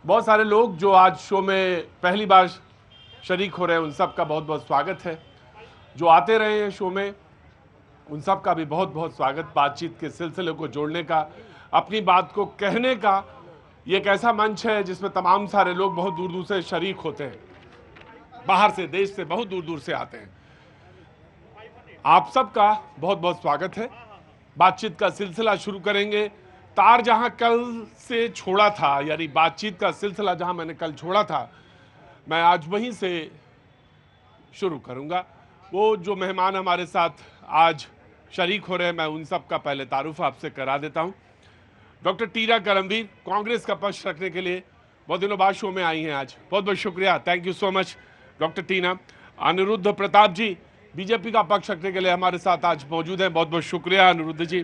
बहुत सारे लोग जो आज शो में पहली बार शरीक हो रहे हैं, उन सब का बहुत बहुत स्वागत है। जो आते रहे हैं शो में, उन सब का भी बहुत बहुत स्वागत। बातचीत के सिलसिले को जोड़ने का, अपनी बात को कहने का ये एक ऐसा मंच है जिसमें तमाम सारे लोग बहुत दूर दूर से शरीक होते हैं, बाहर से, देश से, बहुत दूर दूर से आते हैं। आप सबका बहुत बहुत स्वागत है। बातचीत का सिलसिला शुरू करेंगे। तार जहां कल से छोड़ा था, यानी बातचीत का सिलसिला जहां मैंने कल छोड़ा था, मैं आज वहीं से शुरू करूंगा। वो जो मेहमान हमारे साथ आज शरीक हो रहे हैं, मैं उन सब का पहले तारुफ आपसे करा देता हूं। डॉक्टर टीना करमवीर, कांग्रेस का पक्ष रखने के लिए बहुत दिनों बाद शो में आई हैं आज, बहुत बहुत शुक्रिया, thank you so much doctor Tina. Aniruddh Pratap ji, BJP का पक्ष रखने के लिए हमारे साथ आज मौजूद हैं, बहुत बहुत शुक्रिया अनिरुद्ध जी।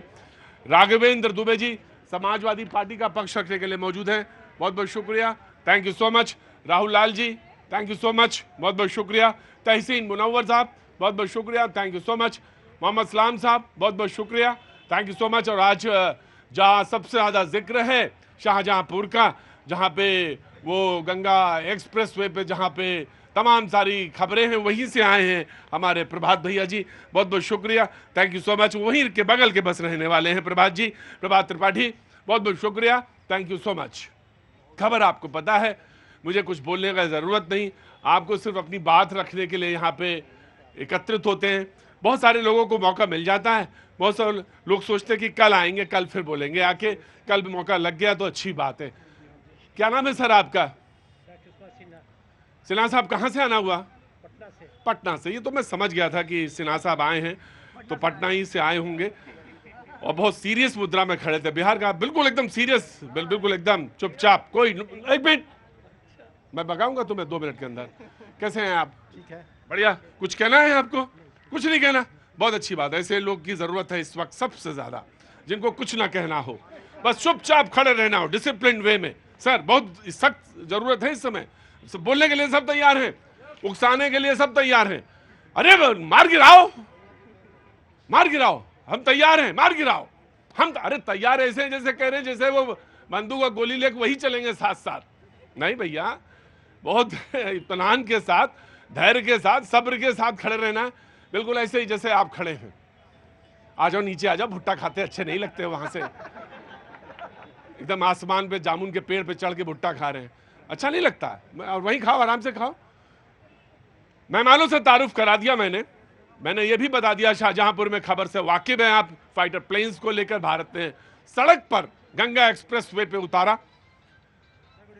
राघवेंद्र दुबे जी, समाजवादी पार्टी का पक्ष रखने के लिए मौजूद हैं, बहुत बहुत शुक्रिया, thank you so much. Rahul Lal ji, thank you so much, बहुत बहुत शुक्रिया। तहसीन मुनव्वर साहब, बहुत बहुत शुक्रिया, thank you so much. Mohammad Salam साहब, बहुत बहुत शुक्रिया, थैंक यू सो मच। और आज जहाँ सबसे ज़्यादा जिक्र है शाहजहाँपुर का, जहाँ पे वो गंगा एक्सप्रेस वे पे जहाँ पे तमाम सारी खबरें हैं, वहीं से आए हैं हमारे प्रभात भैया जी, बहुत बहुत शुक्रिया, थैंक यू सो मच। वहीं के बगल के बस रहने वाले हैं प्रभात जी, प्रभात त्रिपाठी, बहुत बहुत शुक्रिया, थैंक यू सो मच। खबर आपको पता है, मुझे कुछ बोलने का ज़रूरत नहीं, आपको सिर्फ अपनी बात रखने के लिए यहाँ पे एकत्रित होते हैं। बहुत सारे लोगों को मौका मिल जाता है, बहुत सारे लोग सोचते हैं कि कल आएंगे, कल फिर बोलेंगे आके, कल भी मौका लग गया तो अच्छी बात है। क्या नाम है सर आपका? सिन्हा साहब, कहाँ से आना हुआ? पटना से। ये तो मैं समझ गया था कि सिन्हा साहब आए हैं तो पटना ही से आए होंगे, और बहुत सीरियस मुद्रा में खड़े थे। बिहार का बिल्कुल एकदम सीरियस, बिल्कुल एकदम चुपचाप, कोई एक मिनट मैं बगाऊंगा तुम्हें 2 मिनट के अंदर। कैसे हैं आप? ठीक है, बढ़िया। कुछ कहना है आपको? कुछ नहीं कहना, बहुत अच्छी बात है। ऐसे लोग की जरूरत है इस वक्त सबसे ज्यादा, जिनको कुछ ना कहना हो, बस चुपचाप खड़े रहना हो डिसिप्लिन वे में। सर, बहुत सख्त जरूरत है इस समय। बोलने के लिए सब तैयार हैं, उकसाने के लिए सब तैयार हैं। अरे मार गिराओ, मार गिराओ, हम तैयार हैं, मार गिराओ। हम अरे तैयार ऐसे जैसे कह रहे हैं जैसे वो बंदूक और गोली लेकर वही चलेंगे साथ साथ। नहीं भैया, बहुत इत्मीनान के साथ, धैर्य के साथ, सब्र के साथ खड़े रहना, बिल्कुल ऐसे ही जैसे आप खड़े हैं। आ जाओ नीचे, आ जाओ, भुट्टा खाते अच्छे नहीं लगते वहां से, एकदम आसमान पे जामुन के पेड़ पे चढ़ के भुट्टा खा रहे हैं, अच्छा नहीं लगता है। और वहीं खाओ, आराम से खाओ। मेहमानों से तारुफ करा दिया मैंने ये भी बता दिया, शाहजहांपुर में खबर से वाकिफ हैं आप। फाइटर प्लेन्स को लेकर भारत ने सड़क पर गंगा एक्सप्रेस वे पे उतारा,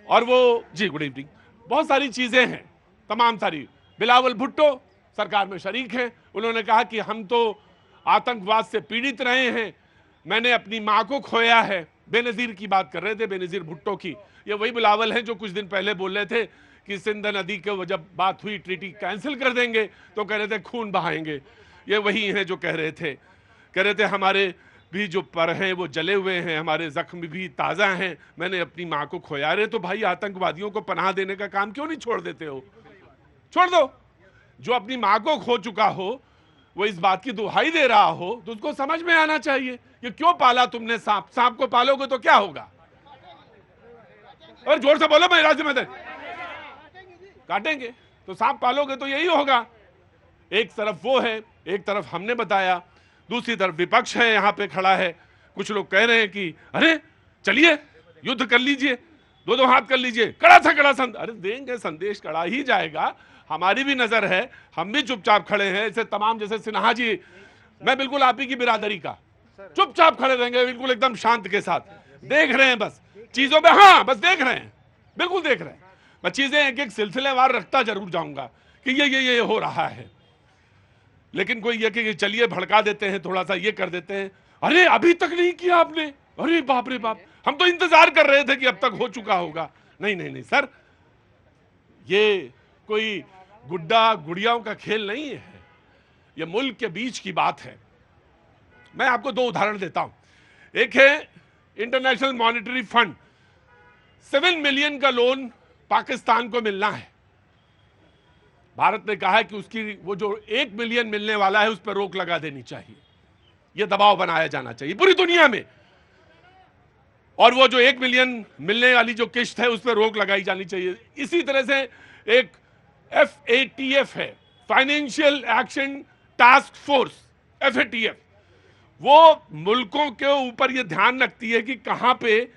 और वो जी गुड इवनिंग, बहुत सारी चीजें हैं, तमाम सारी। बिलावल भुट्टो सरकार में शरीक हैं, उन्होंने कहा कि हम तो आतंकवाद से पीड़ित रहे हैं, मैंने अपनी माँ को खोया है। बेनजीर की बात कर रहे थे, बेनजीर भुट्टो की। ये वही बिलावल हैं जो कुछ दिन पहले बोल रहे थे कि सिंध नदी के जब बात हुई ट्रीटी कैंसिल कर देंगे तो कह रहे थे खून बहाएंगे। ये वही हैं जो कह रहे थे हमारे भी जो पर हैं वो जले हुए हैं, हमारे जख्म भी ताज़ा हैं, मैंने अपनी माँ को खोया। रहे तो भाई, आतंकवादियों को पनाह देने का काम क्यों नहीं छोड़ देते हो? छोड़ दो। जो अपनी माँ को खो चुका हो, वो इस बात की दुहाई दे रहा हो, तो उसको समझ में आना चाहिए कि क्यों पाला तुमने सांप। सांप को पालोगे तो क्या होगा? और जोर से बोलो, मैं राज्य में काटेंगे, तो सांप पालोगे तो यही होगा। एक तरफ वो है, एक तरफ हमने बताया, दूसरी तरफ विपक्ष है यहाँ पे खड़ा है। कुछ लोग कह रहे हैं कि अरे चलिए युद्ध कर लीजिए, दो हाथ कर लीजिए, कड़ा सा कड़ा अरे देंगे संदेश, कड़ा ही जाएगा। हमारी भी नजर है, हम भी चुपचाप खड़े हैं। ऐसे तमाम, जैसे सिन्हा जी, मैं बिल्कुल आप ही की बिरादरी का, चुपचाप खड़े रहेंगे, बिल्कुल एकदम शांत के साथ, देख रहे हैं बस चीजों में, हाँ बस देख रहे हैं, बिल्कुल देख रहे हैं। मैं चीजें एक एक सिलसिलेवार रखता जरूर जाऊंगा कि ये हो रहा है, लेकिन कोई ये कि चलिए भड़का देते हैं, थोड़ा सा ये कर देते हैं, अरे अभी तक नहीं किया आपने, अरे बाप रे बाप, हम तो इंतजार कर रहे थे कि अब तक हो चुका होगा। नहीं नहीं नहीं सर, ये कोई गुड्डा गुड़ियाओं का खेल नहीं है, ये मुल्क के बीच की बात है। मैं आपको 2 उदाहरण देता हूं। एक है इंटरनेशनल मॉनेटरी फंड, 7 मिलियन का लोन पाकिस्तान को मिलना है। भारत ने कहा है कि उसकी वो जो 1 मिलियन मिलने वाला है उस पर रोक लगा देनी चाहिए, यह दबाव बनाया जाना चाहिए पूरी दुनिया में। और वो जो 1 मिलियन मिलने वाली जो किश्त है उस पर रोक लगाई जानी चाहिए। इसी तरह से एक FATF है, financial action task force, FATF, वो मुल्कों के ऊपर ये ध्यान रखती है कि कहां पे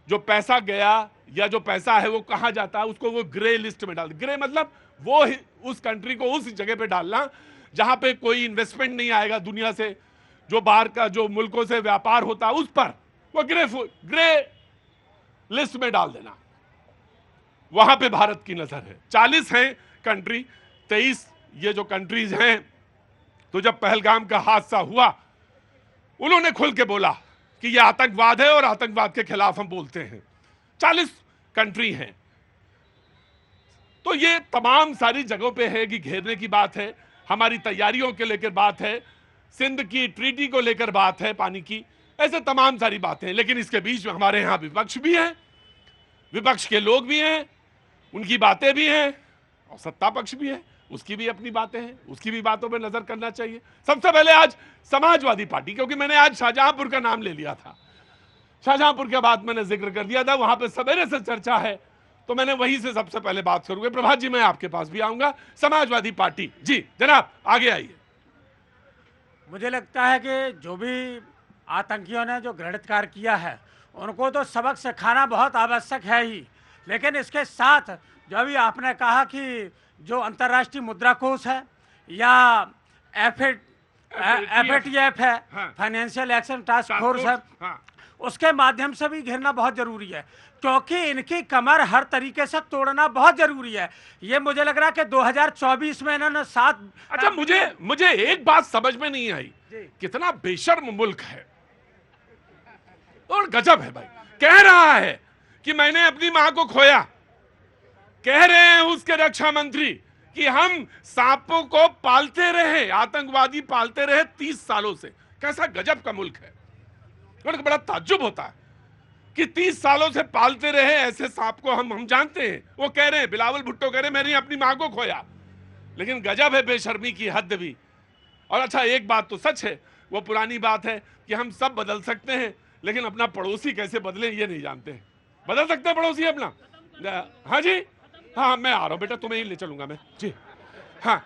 जो पैसा गया या जो पैसा है वो कहां जाता है, उसको वो ग्रे लिस्ट में डाल। ग्रे मतलब वो उस कंट्री को उस जगह पे डालना जहां पे कोई इन्वेस्टमेंट नहीं आएगा दुनिया से, जो बाहर का जो मुल्कों से व्यापार होता है उस पर वो ग्रे लिस्ट में डाल देना। वहां पे भारत की नजर है। 40 हैं कंट्री, 23 ये जो कंट्रीज हैं। तो जब पहलगाम का हादसा हुआ, उन्होंने खुल के बोला कि यह आतंकवाद है और आतंकवाद के खिलाफ हम बोलते हैं। 40 कंट्री हैं। तो ये तमाम सारी जगहों पे है कि घेरने की बात है, हमारी तैयारियों के लेकर बात है, सिंध की ट्रीटी को लेकर बात है, पानी की, ऐसे तमाम सारी बातें हैं। लेकिन इसके बीच में हमारे यहां विपक्ष भी है, विपक्ष के लोग भी हैं, उनकी बातें भी हैं, और सत्ता पक्ष भी है, उसकी भी अपनी बातें हैं, उसकी भी बातों पर नजर करना चाहिए। सबसे पहले आज समाजवादी पार्टी, क्योंकि मैंने आज शाहजहांपुर का नाम ले लिया था, शाहजहांपुर के बाद मैंने जिक्र कर दिया था, वहां पे सवेरे से चर्चा है, तो मैंने वहीं से सबसे पहले बात करूंगा। प्रभात जी, मैं आपके पास भी आऊंगा। समाजवादी पार्टी, जी जनाब आगे आइए। मुझे लगता है कि जो भी आतंकियों ने जो घृणितकार किया है उनको तो सबक सिखाना बहुत आवश्यक है ही, लेकिन इसके साथ जो अभी आपने कहा कि जो अंतर्राष्ट्रीय मुद्रा कोष है या FATF है, फाइनेंशियल एक्शन टास्क फोर्स है, उसके माध्यम से भी घिरना बहुत जरूरी है, क्योंकि इनकी कमर हर तरीके से तोड़ना बहुत जरूरी है। ये मुझे लग रहा है कि 2024 में इन्होंने 7। अच्छा, मुझे एक बात समझ में नहीं आई, कितना बेशर्म मुल्क है और गजब है भाई। कह रहा है कि मैंने अपनी मां को खोया, कह रहे हैं उसके रक्षा मंत्री कि हम सांपों को पालते रहे, आतंकवादी पालते रहे 30 सालों से। कैसा गजब का मुल्क है। और बड़ा ताज्जुब होता है कि 30 सालों से पालते रहे ऐसे सांप को। हम जानते हैं, वो कह रहे हैं, बिलावल भुट्टो कह रहे हैं मैंने अपनी मां को खोया, लेकिन गजब है बेशर्मी की हद भी। और अच्छा, एक बात तो सच है, वो पुरानी बात है कि हम सब बदल सकते हैं, लेकिन अपना पड़ोसी कैसे बदले ये नहीं जानते हैं। बदल सकते हैं पड़ोसी अपना? हाँ जी, हाँ मैं आ रहा हूँ बेटा, तुम्हें ही ले चलूंगा मैं जी। हाँ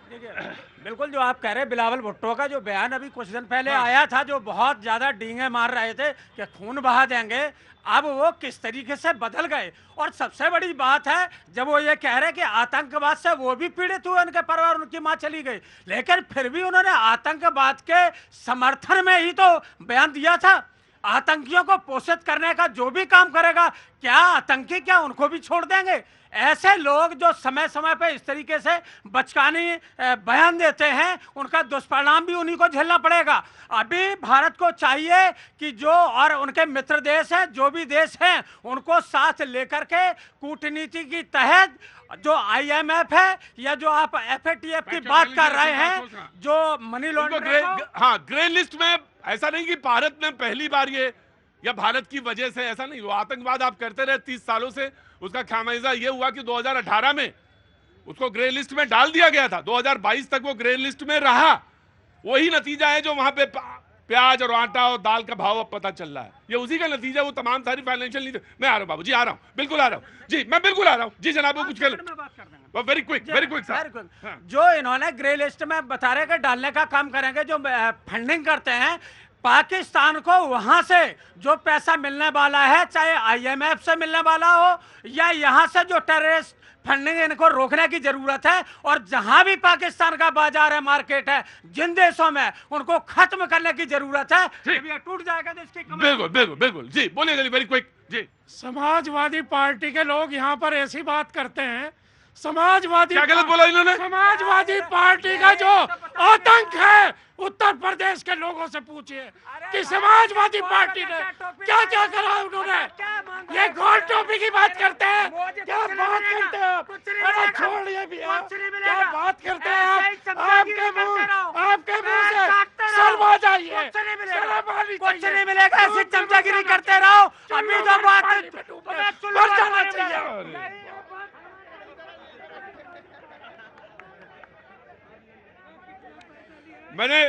बिल्कुल, जो आप कह रहे हैं, बिलावल भुट्टो का जो बयान अभी कुछ दिन पहले आया था, जो बहुत ज्यादा डींगे मार रहे थे कि खून बहा देंगे, अब वो किस तरीके से बदल गए। और सबसे बड़ी बात है, जब वो ये कह रहे कि आतंकवाद से वो भी पीड़ित हुए, उनके परिवार, उनकी मां चली गई, लेकिन फिर भी उन्होंने आतंकवाद के समर्थन में ही तो बयान दिया था। आतंकियों को पोषित करने का जो भी काम करेगा, क्या आतंकी क्या उनको भी छोड़ देंगे? ऐसे लोग जो समय समय पर इस तरीके से बचकानी बयान देते हैं, उनका दुष्परिणाम भी उन्हीं को झेलना पड़ेगा। अभी भारत को चाहिए कि जो और उनके मित्र देश हैं, जो भी देश हैं, उनको साथ लेकर के कूटनीति की तहत जो IMF है या जो आप FATF की बात कर रहे हैं, जो मनी लॉन्ड्रिंग, हाँ ग्रे लिस्ट में, ऐसा नहीं कि भारत में पहली बार ये या भारत की वजह से, ऐसा नहीं। वो आतंकवाद आप करते रहे 30 सालों से, उसका खामियाजा ये हुआ कि 2018 में उसको ग्रे लिस्ट में डाल दिया गया था। 2022 तक वो ग्रे लिस्ट में रहा। वही नतीजा है जो वहां पे प्याज और आटा और दाल का भाव अब पता चल रहा है। ये उसी का नतीजा, वो तमाम सारी फाइनेंशियल नीति। मैं आ रहा हूँ बाबू जी, आ रहा हूँ, बिल्कुल आ रहा हूँ जी, मैं बिल्कुल आ रहा हूँ जी जनाब। वो कुछ कर वेरी क्विक सर। जो इन्होंने ग्रे लिस्ट में बता रहे कि डालने का काम करेंगे, जो फंडिंग करते हैं पाकिस्तान को, वहां से जो पैसा मिलने वाला है, चाहे IMF से मिलने वाला हो या यहां से जो टेररिस्ट फंडिंग, इनको रोकने की जरूरत है। और जहां भी पाकिस्तान का बाजार है, मार्केट है, जिन देशों में, उनको खत्म करने की जरूरत है। ये टूट जाएगा तो इसकी बिल्कुल जी, बोलिए वेरी क्विक जी। समाजवादी पार्टी के लोग यहाँ पर ऐसी बात करते हैं, समाजवादी क्या गलत बोला इन्होंने? समाजवादी पार्टी का जो आतंक है, उत्तर प्रदेश के लोगों से पूछिए कि समाजवादी पार्टी ने क्या क्या करा उन्होंने। ये गोल टोपी की बात करते हैं, क्या बात करते हैं आप? अरे छोड़िए भी, क्या बात करते हैं आप? आपके मुंह से शर्म आ जाइए, कुछ नहीं मिलेगा, ऐसी चमचागिरी करते रहो। अभी तो बात मर जाना चाहिए। मैंने,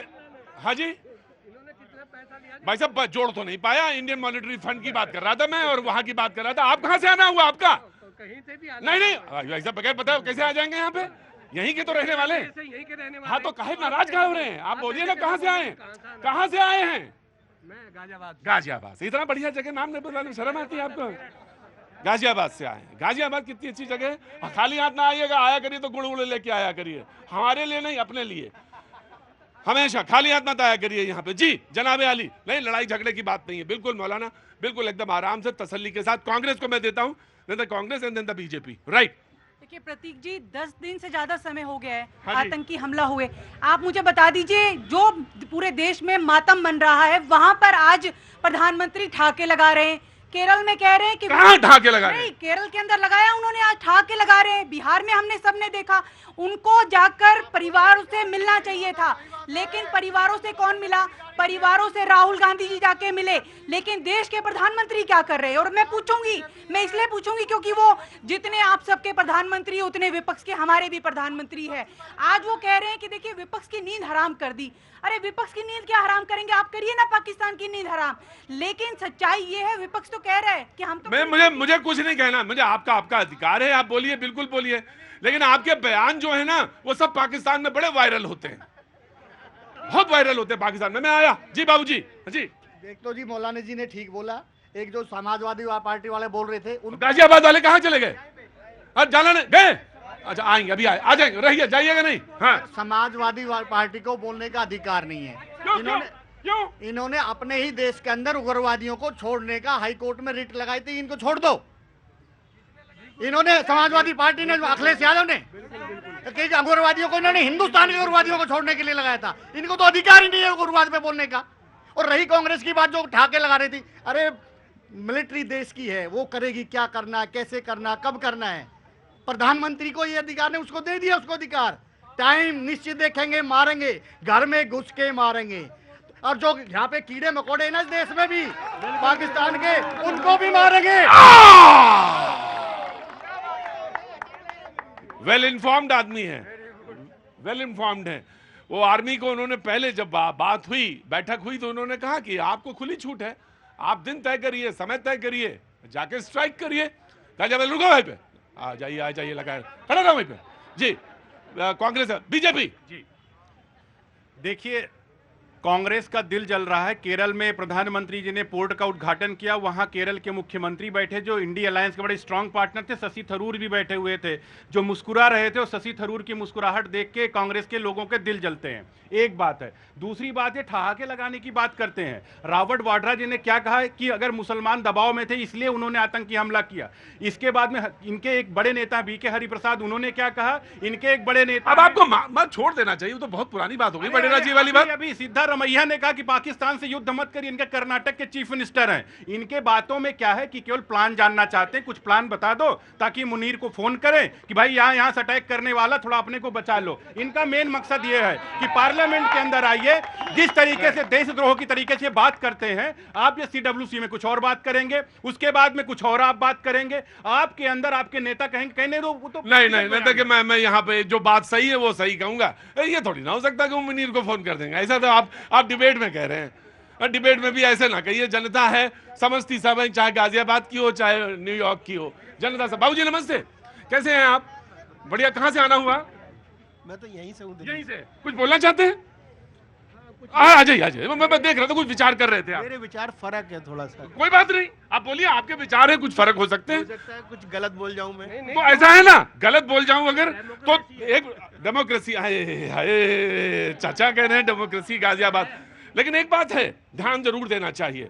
हाँ जी, इन्होंने कितना पैसा भाई साहब जोड़ तो नहीं पाया, इंडियन मॉनेटरी फंड की बात कर रहा था मैं और वहां की बात कर रहा था। आप कहां से आना हुआ आपका? कहीं से भी नहीं नहीं भाई साहब बगैर पता कैसे आ जाएंगे यहाँ पे? यहीं के तो रहने वाले। यहीं के रहने वाले। हाँ तो काहे नाराज काहे हो रहे हैं? आप बोलिए ना कहाँ से आए? कहाँ से आए हैं? मैं गाजियाबाद। गाजियाबाद से। इतना बढ़िया जगह नाम नहीं बताने में शर्म आती है आपको? गाजियाबाद से आए हैं। गाजियाबाद कितनी अच्छी जगह है। खाली हाथ ना आइएगा, आया करिए तो गुड़ गुड़ लेके आया करिए, हमारे लिए नहीं अपने लिए। हमेशा खाली हाथ मत आया करिए यहाँ पे। जी जनाबे आली, नहीं लड़ाई झगड़े की बात नहीं है, बिल्कुल मौलाना, बिल्कुल एकदम आराम से तसल्ली के साथ। कांग्रेस को मैं देता हूँ, then the Congress and then the BJP, right. देखिए प्रतीक जी, 10 दिन से ज्यादा समय हो गया है हाँ जी। आतंकी हमला हुए। आप मुझे बता दीजिए, जो पूरे देश में मातम मन रहा है, वहां पर आज प्रधानमंत्री ठाके लगा रहे हैं। केरल में कह रहे हैं कि कहाँ ठाके लगा रहे हैं? नहीं, केरल के अंदर लगाया उन्होंने, आज ठाके लगा रहे हैं। बिहार में हमने सबने देखा, उनको जाकर परिवार से मिलना चाहिए था, लेकिन परिवारों से कौन मिला? परिवारों से राहुल गांधी जी जाके मिले, लेकिन देश के प्रधानमंत्री क्या कर रहे हैं? और मैं पूछूंगी, मैं इसलिए पूछूंगी क्योंकि वो जितने आप सबके प्रधानमंत्री उतने विपक्ष के हमारे भी प्रधानमंत्री है। आज वो कह रहे हैं कि देखिए विपक्ष की नींद हराम कर दी। अरे विपक्ष की नींद क्या हराम करेंगे? आप करिए ना पाकिस्तान की नींद हराम। लेकिन सच्चाई ये है, विपक्ष तो कह रहा है कि हम तो मुझे कुछ नहीं कहना, मुझे आपका अधिकार है, आप बोलिए, बिल्कुल बोलिए, लेकिन आपके बयान जो है ना वो सब पाकिस्तान में बड़े वायरल होते हैं, बहुत वायरल होते हैं पाकिस्तान में। मैं आया जी बाबूजी जी। देख तो जी, मौलाना जी ने ठीक बोला। एक जो समाजवादी पार्टी वाले बोल रहे थे उन गाजियाबाद वाले कहाँ चले गए? जाना नहीं गए? अच्छा आएंगे, अभी आ जाएंगे, रहिए, जाइएगा नहीं। हाँ समाजवादी पार्टी को बोलने का अधिकार नहीं है। इन्होंने अपने ही देश के अंदर उग्रवादियों को छोड़ने का हाई कोर्ट में रिट लगाई थी, इनको छोड़ दो। इन्होंने समाजवादी पार्टी ने, अखिलेश यादव ने, कि उग्रवादियों को इन्होंने हिंदुस्तान के उग्रवादियों को छोड़ने के लिए लगाया था। इनको तो अधिकार ही नहीं है उग्रवाद पे बोलने का। और रही कांग्रेस की बात जो ठाके लगा रही थी, अरे मिलिट्री देश की है, वो करेगी, क्या करना, कैसे करना, कब करना है। प्रधानमंत्री को ये अधिकार ने, उसको दे दिया उसको अधिकार। टाइम निश्चित देखेंगे, मारेंगे, घर में घुस के मारेंगे। और जो यहाँ पे कीड़े मकोड़े हैं ना इस देश में भी पाकिस्तान के, उनको भी मारेंगे। वेल इन्फॉर्म्ड आदमी है, वेल इन्फॉर्म्ड है वो। आर्मी को उन्होंने पहले जब बात हुई, बैठक हुई, तो उन्होंने कहा कि आपको खुली छूट है, आप दिन तय करिए, समय तय करिए, जाके स्ट्राइक करिए। रुको भाई पे, आ जाइए लगाए, खड़ा रहो वहीं पे। जी कांग्रेस, बीजेपी जी। देखिए कांग्रेस का दिल जल रहा है। केरल में प्रधानमंत्री जी ने पोर्ट का उद्घाटन किया, वहां केरल के मुख्यमंत्री बैठे जो इंडिया अलायंस के बड़े स्ट्रांग पार्टनर थे, शशि थरूर भी बैठे हुए थे, जो मुस्कुरा रहे थे। और शशि थरूर की मुस्कुराहट देख के कांग्रेस के लोगों के दिल जलते हैं। एक बात है। दूसरी बात है, ठहाके लगाने की बात करते हैं। रॉबर्ट वाड्रा जी ने क्या कहा है कि अगर मुसलमान दबाव में थे इसलिए उन्होंने आतंकी हमला किया। इसके बाद में इनके एक बड़े नेता बीके हरिप्रसाद, उन्होंने क्या कहा, इनके एक बड़े नेता, अब आपको मत छोड़ देना चाहिए, वो तो बहुत पुरानी बात हो गई, बडेरा जी वाली बात। अभी सिद्धारमैया ने कहा कि पाकिस्तान से युद्ध मत करिए, इनके कर्नाटक के चीफ मिनिस्टर हैं। इनके बातों में क्या है कि केवल प्लान जानना चाहते हैं, कुछ प्लान बता दो ताकि मुनीर को फोन करें कि भाई यहाँ से अटैक करने वाला, थोड़ा अपने को बचा लो। इनका मेन मकसद ये है कि पार्लियामेंट के अंदर आइए, जिस तरीके से देशद्रोह की तरीके से बात करते हैं आप, ये सीडब्ल्यूसी में कुछ और बात करेंगे, उसके बाद में कुछ और आप बात करेंगे, आपके अंदर आपके नेता कहेंगे कहने दो, वो तो नहीं देखिए, मैं यहाँ पे जो बात सही है वो सही कहूंगा। ये थोड़ी ना हो सकता कि वो मुनीर को फोन कर देंगे, ऐसा तो आप डिबेट में कह रहे हैं। और डिबेट में भी ऐसे ना कहिए, जनता है समझती सब है, चाहे गाजियाबाद की हो चाहे न्यूयॉर्क की हो, जनता सब। बाबूजी नमस्ते, कैसे हैं आप? बढ़िया। कहाँ से आना हुआ? मैं तो यहीं से हूँ। यहीं से। कुछ बोलना चाहते हैं? आ जाइए। मैं देख रहा था कुछ विचार कर रहे थे आप। मेरे विचार फर्क है थोड़ा सा। कोई बात नहीं, आप बोलिए, आपके विचार है, कुछ फर्क हो सकते हैं। हो सकता है कुछ गलत बोल जाऊं मैं। तो ऐसा है ना, गलत बोल जाऊं अगर तो एक डेमोक्रेसी, हाय चाचा कह रहे हैं डेमोक्रेसी गाजियाबाद। लेकिन एक बात है, ध्यान जरूर देना चाहिए,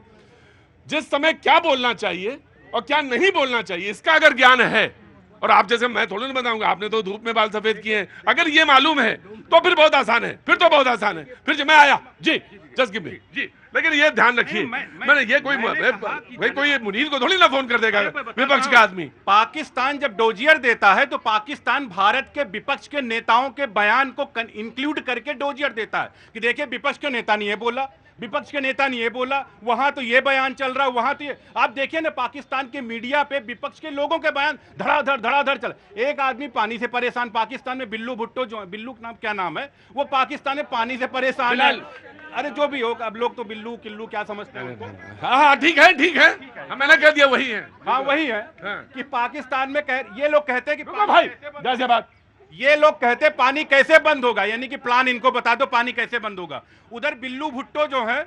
जिस समय क्या बोलना चाहिए और क्या नहीं बोलना चाहिए, इसका अगर ज्ञान है, और आप जैसे मैं थोड़ा नहीं बताऊंगा, आपने तो धूप में बाल सफेद किए हैं, अगर ये मालूम है तो फिर बहुत आसान है, फिर तो बहुत आसान है। फिर मैं आया जी, जस्ट गिव मी जी। लेकिन ये ध्यान रखिए, मैंने ये कोई मुनीर को थोड़ी ना फोन कर देगा विपक्ष का आदमी। पाकिस्तान जब डोजियर देता है तो पाकिस्तान भारत के विपक्ष के नेताओं के बयान को इंक्लूड करके डोजियर देता है कि देखिए विपक्ष के नेता ने ये बोला, विपक्ष के नेता ने ये बोला, वहां तो ये बयान चल रहा, वहां तो ये। आप देखिए ना पाकिस्तान के मीडिया पे विपक्ष के लोगों के बयान धड़ाधड़ चल। एक आदमी पानी से परेशान, पाकिस्तान में बिल्लू भुट्टो, जो बिल्लू नाम क्या नाम है, वो पाकिस्तान में पानी से परेशान है। अरे जो भी हो, अब लोग तो बिल्लू किल्लू क्या समझते हैं। हाँ ठीक है, मैंने कह दिया वही है। हाँ वही है कि पाकिस्तान में ये लोग कहते हैं कि भाई जैसे बात, ये लोग कहते हैं पानी कैसे बंद होगा, यानी कि प्लान इनको बता दो पानी कैसे बंद होगा। उधर बिल्लू भुट्टो जो है,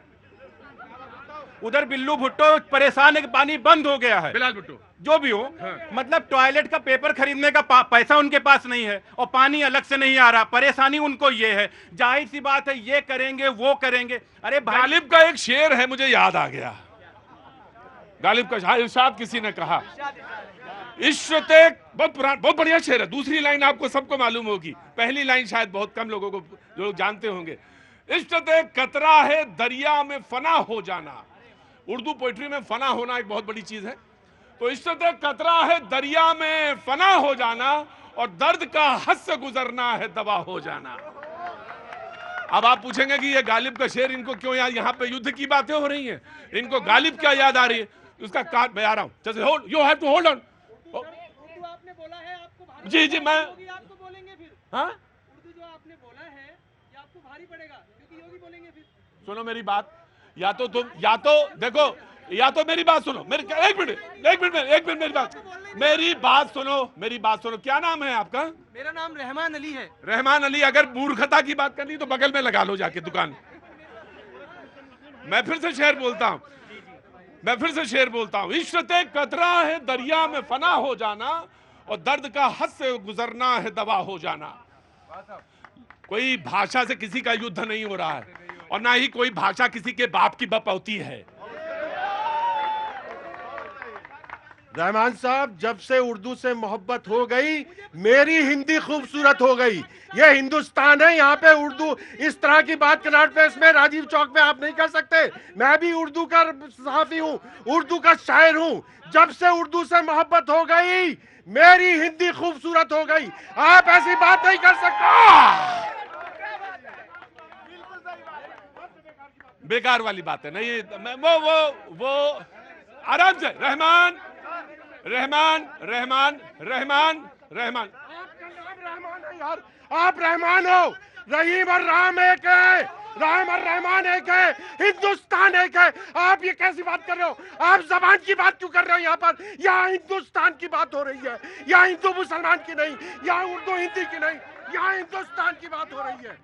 उधर बिल्लू भुट्टो परेशान है कि पानी बंद हो गया है। बिलाल भुट्टो जो भी हो, मतलब टॉयलेट का पेपर खरीदने का पैसा उनके पास नहीं है और पानी अलग से नहीं आ रहा, परेशानी उनको ये है। जाहिर सी बात है ये करेंगे वो करेंगे। अरे गालिब का एक शेर है, मुझे याद आ गया, गालिब का इरशाद किसी ने कहा, इश्रते, बहुत बढ़िया शेर है। दूसरी लाइन आपको सबको मालूम होगी, पहली लाइन शायद बहुत कम लोगों को जो लोग जानते होंगे। इश्रते कतरा है दरिया में फना हो जाना। उर्दू पोइट्री में फना होना एक बहुत बड़ी चीज है। तो इश्रते कतरा है दरिया में फना हो जाना और दर्द का हद से गुजरना है दवा हो जाना। अब आप पूछेंगे कि ये गालिब का शेर इनको क्यों याद, यहाँ पे युद्ध की बातें हो रही हैं, इनको गालिब क्या याद आ रही है? उसका काट मैं आ रहा हूं, जैसे hold, you have to hold on. आपने बोला है आपको भारी जी मैं आपको बोलेंगे फिर। हाँ, उर्दू जो आपने बोला है ये आपको भारी पड़ेगा क्योंकि योगी बोलेंगे फिर। सुनो मेरी बात, या तो तुम, या तो देखो, या तो मेरी बात सुनो, मेरी एक मिनट मेरी बात सुनो। क्या नाम है आपका? मेरा नाम रहमान अली है। रहमान अली, अगर मूर्खता की बात करनी तो बगल में लगा लो जाके दुकान। मैं फिर से शेर बोलता हूं, इश्रते कतरा है दरिया में फना हो जाना और दर्द का हद से गुजरना है दवा हो जाना। कोई भाषा से किसी का युद्ध नहीं हो रहा है और ना ही कोई भाषा किसी के बाप की बपौती है। रहमान साहब, जब से उर्दू से मोहब्बत हो गई मेरी हिंदी खूबसूरत हो गई। ये हिंदुस्तान है, यहाँ पे उर्दू इस तरह की बात कनॉट प्लेस में, राजीव चौक पे आप नहीं कर सकते। मैं भी उर्दू का सहाफी हूँ, उर्दू का शायर हूँ। जब से उर्दू से मोहब्बत हो गई मेरी हिंदी खूबसूरत हो गई। आप ऐसी बात नहीं कर सकते। बेकार वाली बात है नहीं, वो आराम से। रहमान यार, आप रहमान हो, रहीम और राम एक है, राम और रहमान एक है, हिंदुस्तान एक है। आप ये कैसी बात कर रहे हो? आप जबान की बात क्यों कर रहे हो? यहाँ पर यहाँ हिंदुस्तान की बात हो रही है, यहाँ हिंदू मुसलमान की नहीं, यहाँ उर्दू हिंदी की नहीं, यहाँ हिंदुस्तान की बात हो रही है।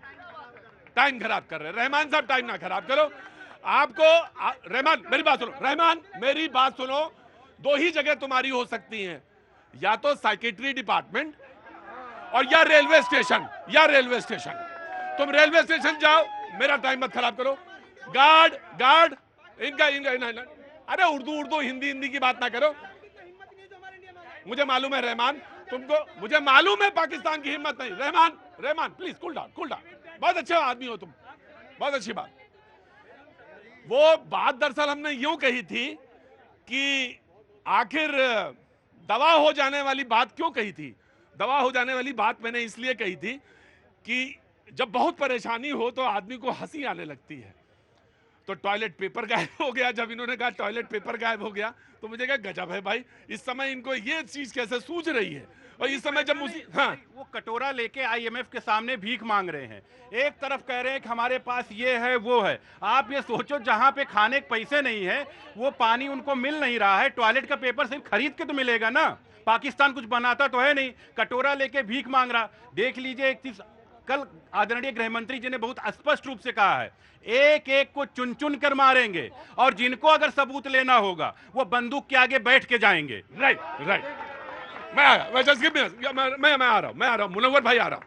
टाइम खराब कर रहे हैं रहमान साहब, टाइम ना खराब करो। आपको रहमान मेरी बात सुनो, दो ही जगह तुम्हारी हो सकती हैं, या तो साइकेट्री डिपार्टमेंट और या रेलवे स्टेशन। तुम रेलवे स्टेशन जाओ, मेरा टाइम मत खराब करो। गार्ड इनका अरे उर्दू हिंदी की बात ना करो। मुझे मालूम है रहमान, तुमको, मुझे मालूम है पाकिस्तान की हिम्मत नहीं। Rahman please cool down. बहुत अच्छा आदमी हो तुम, बहुत अच्छी बात। वो बात दरअसल हमने यूं कही थी कि आखिर दवा हो जाने वाली बात क्यों कही थी? दवा हो जाने वाली बात मैंने इसलिए कही थी कि जब बहुत परेशानी हो तो आदमी को हंसी आने लगती है। तो टॉयलेट पेपर गायब हो गया, जब इन्होंने कहा टॉयलेट पेपर गायब हो गया तो मुझे कहा गजब है भाई, इस समय इनको ये चीज कैसे सूझ रही है। और इस समय जब हाँ, वो कटोरा लेके आईएमएफ के सामने भीख मांग रहे हैं। एक तरफ कह रहे हैं कि हमारे पास ये है वो है। आप ये सोचो, जहां पे खाने के पैसे नहीं है, वो पानी उनको मिल नहीं रहा है, टॉयलेट का पेपर सिर्फ खरीद के तो मिलेगा ना। पाकिस्तान कुछ बनाता तो है नहीं, कटोरा लेके भीख मांग रहा। देख लीजिए एक चीज, कल आदरणीय गृह मंत्री जी ने बहुत स्पष्ट रूप से कहा है, एक एक को चुन चुन कर मारेंगे और जिनको अगर सबूत लेना होगा वो बंदूक के आगे बैठ के जाएंगे। राइट। मैं आ रहा हूँ, मुनव्वर भाई आ रहा